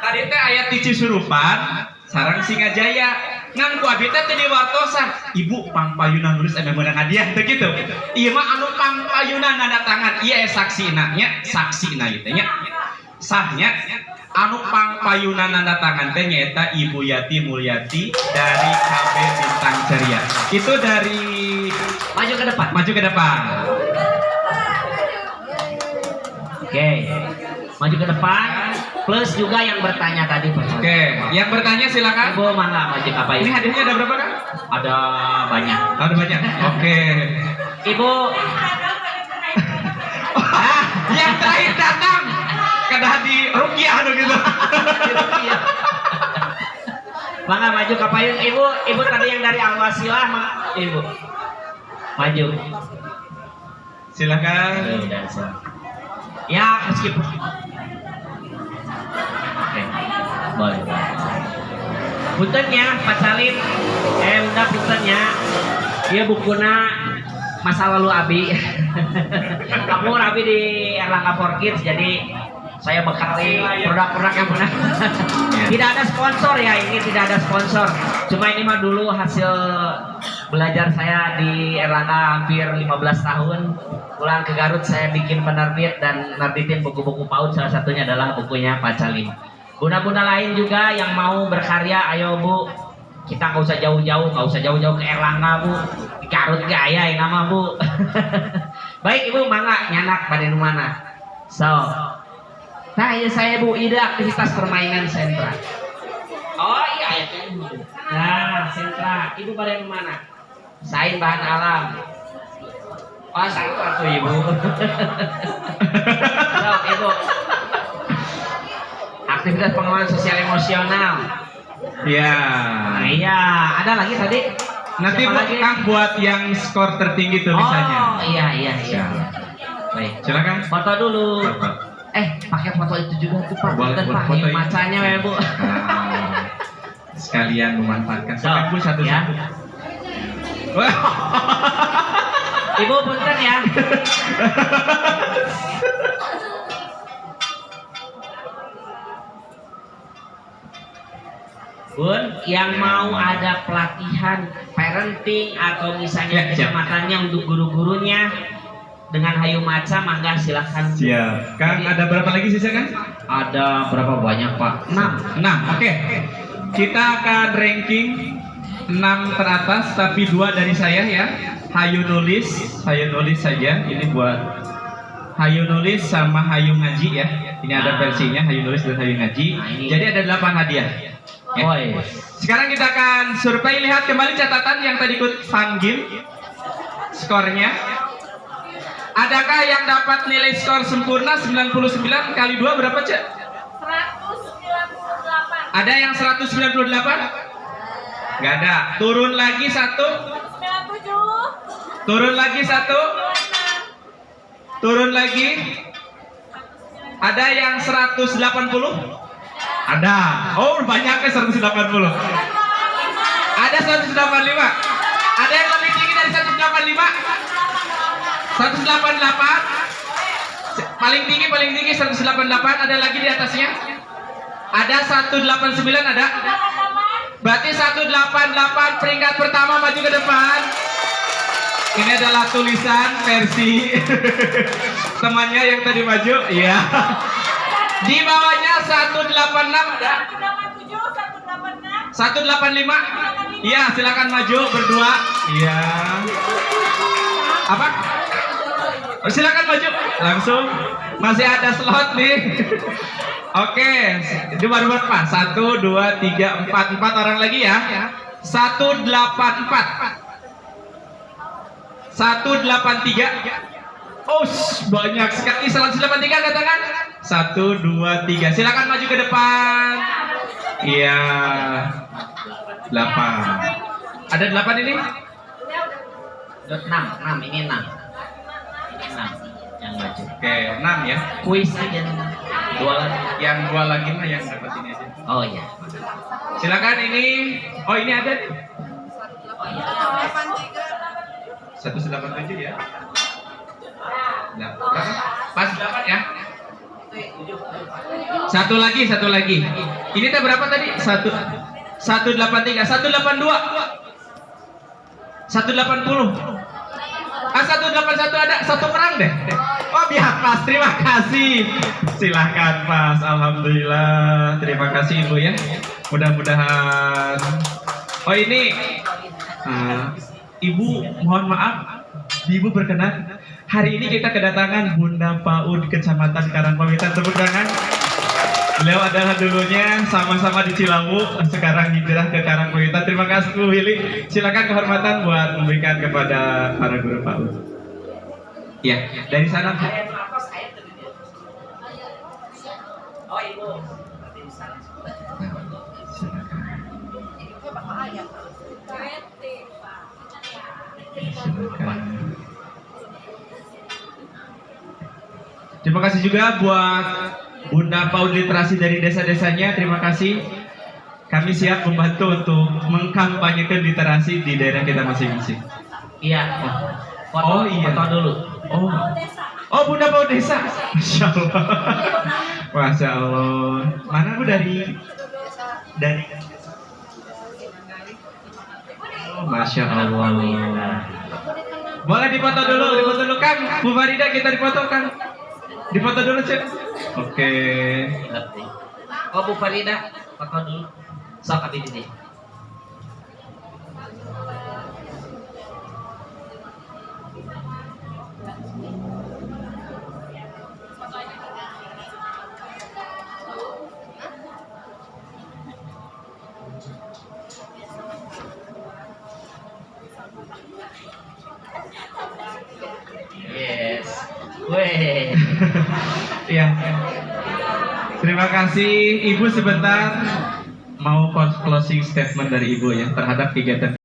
Tadi teh ayat di Cisurupan, sarang Singajaya. Ngan ku abdi teh teu diwatosan. Ibu pangpayunan nulis eme meunang hadiah teh gitu. Ieu mah anu pangpayunan nanda tangan, ieu saksina nya, saksina ieu teh nya. Sahnya anu pangpayunan nanda tangan teh nyaeta Ibu Yati Mulyati dari KB Bintang Ceria. Itu dari Maju ke depan. maju ke depan. Oke. Maju ke depan. Plus juga yang bertanya tadi Pak Salim. Oke, yang bertanya silakan. Ibu mana maju apa Ini ini? hadiahnya ada berapa kan? Ada banyak. Ada banyak. Oke. Ibu Yang terakhir datang kedah di Rukiah anu gitu. Mangga maju ke payung Ibu. Ibu tadi yang dari Alwasilah Ibu. Maju. Silakan. Ya meskipun. Oke. Boleh. Puntennya Pak Salim. Udah puntennya. Dia bukuna masa lalu Abi. Kamu Abi di Erlangga for Kids, jadi saya bekali produk-produk yang benar. Tidak ada sponsor ya, ini tidak ada sponsor. Cuma ini mah dulu hasil belajar saya di Erlangga hampir 15 tahun. Pulang ke Garut saya bikin penerbit dan nerbitin buku-buku PAUD, salah satunya adalah bukunya Pak Salim. Bunda-bunda lain juga yang mau berkarya, ayo Bu. Kita nggak usah jauh-jauh ke Erlangga Bu. Di Garut gaya ini nama Bu. Baik Ibu, mangga nyanak pada mana? So, nah ya saya Bu, ide aktivitas permainan sentra. Oh iya ya. Nah sentra, Ibu pada mana? Sain bahan alam. Oh sentra tuh Ibu. So Ibu, aktivitas pengembangan sosial emosional. Ya. Nah, iya, ada lagi tadi. Nanti Siapa lagi? Kang buat yang skor tertinggi tuh misalnya. Oh iya. Baik. Silakan. Foto dulu. Foto. Pakai foto itu juga tuh Pak. Boleh, Dan boleh Pak, foto yang ini. macanya ya Bu. Sekalian memanfaatkan. So, Silakan Bu satu-satu. ya. Wah. Ibu punten ya. Bun, yang mau ada pelatihan parenting atau misalnya Ya, siap. kecamatannya untuk guru-gurunya dengan Hayu Maca, mangga silahkan. Siap. Kang, ada berapa lagi sisa kan? Ada berapa banyak Pak? 6. 6. Oke. Kita akan ranking 6 teratas tapi 2 dari saya ya. Hayu nulis saja. Ini buat Hayu nulis sama Hayu ngaji ya. Ini ada versinya Hayu nulis dan Hayu ngaji. Nah, ini. Jadi ada 8 hadiah. Ya. Oi. Sekarang kita akan survei, lihat kembali catatan yang tadi ikut fun game. Skornya. Adakah yang dapat nilai skor sempurna 99 kali 2 berapa, Cek? 198. Ada yang 198? Gak ada. Turun lagi 1. 97. Turun lagi 1. Turun lagi. Ada yang 180? Ada. Oh, banyaknya 180. Ada 185. Ada yang lebih tinggi dari 185? 188. Paling tinggi 188. Ada lagi di atasnya? Ada 189 ada? Berarti 188 peringkat pertama maju ke depan. Ini adalah tulisan versi temannya yang tadi maju, iya. Di bawahnya 186 ada. 185. Iya, silakan maju berdua. Iya. Apa? Oh, silakan maju langsung. Masih ada slot nih. Oke, itu baru berapa? 1, 2, 3, 4 orang lagi ya. 184. 183. Oh, banyak sekali. 183 angkat tangan. 1, 2, 3. Silakan maju ke depan. Iya. 8. Ada 8 ini? 6 ini 6. Ini 6 yang maju. Oke, 6 ya. Kuis aja 2 lagi. Yang 2 lagi mah yang dapat ini aja. Oh iya. Silakan ini. Oh, ini ada nih. 187 ya. Nah, berapa? Pas 8 ya. Satu lagi. Ini teh berapa tadi? 183, 182. 180. 181 ada, satu perang deh. Oh, pihak Mas, terima kasih. Silahkan Mas, alhamdulillah. Terima kasih Ibu ya. Mudah-mudahan. Oh ini, Ibu mohon maaf, Ibu berkenan. Hari ini kita kedatangan Bunda PAUD Kecamatan Karangpawitan. Tepuk tangan. Beliau adalah dulunya sama-sama di Cilawu, sekarang hijrah ke Karangpawitan. Terima kasih Bu Willy. Silakan kehormatan buat memberikan kepada para guru PAUD. Ya, dari sana. Oh Ibu. Terima kasih juga buat Bunda PAUD Literasi dari desa-desanya. Terima kasih. Kami siap membantu untuk mengkampanyekan literasi di daerah kita masing-masing. Iya. Oh iya. Foto dulu. Oh Bunda PAUD Desa. Masya Allah. Masya Allah. Mana Bu dari? Oh, Masya Allah. Boleh difoto dulu Kang. Bu Farida kita difoto Kang. Difoto dulu cek. Oke. Oh Bu Farida, foto dulu. Sok abis ini. Yes. Weh. Iya. Terima kasih Ibu, sebentar mau closing statement dari Ibu ya terhadap kegiatan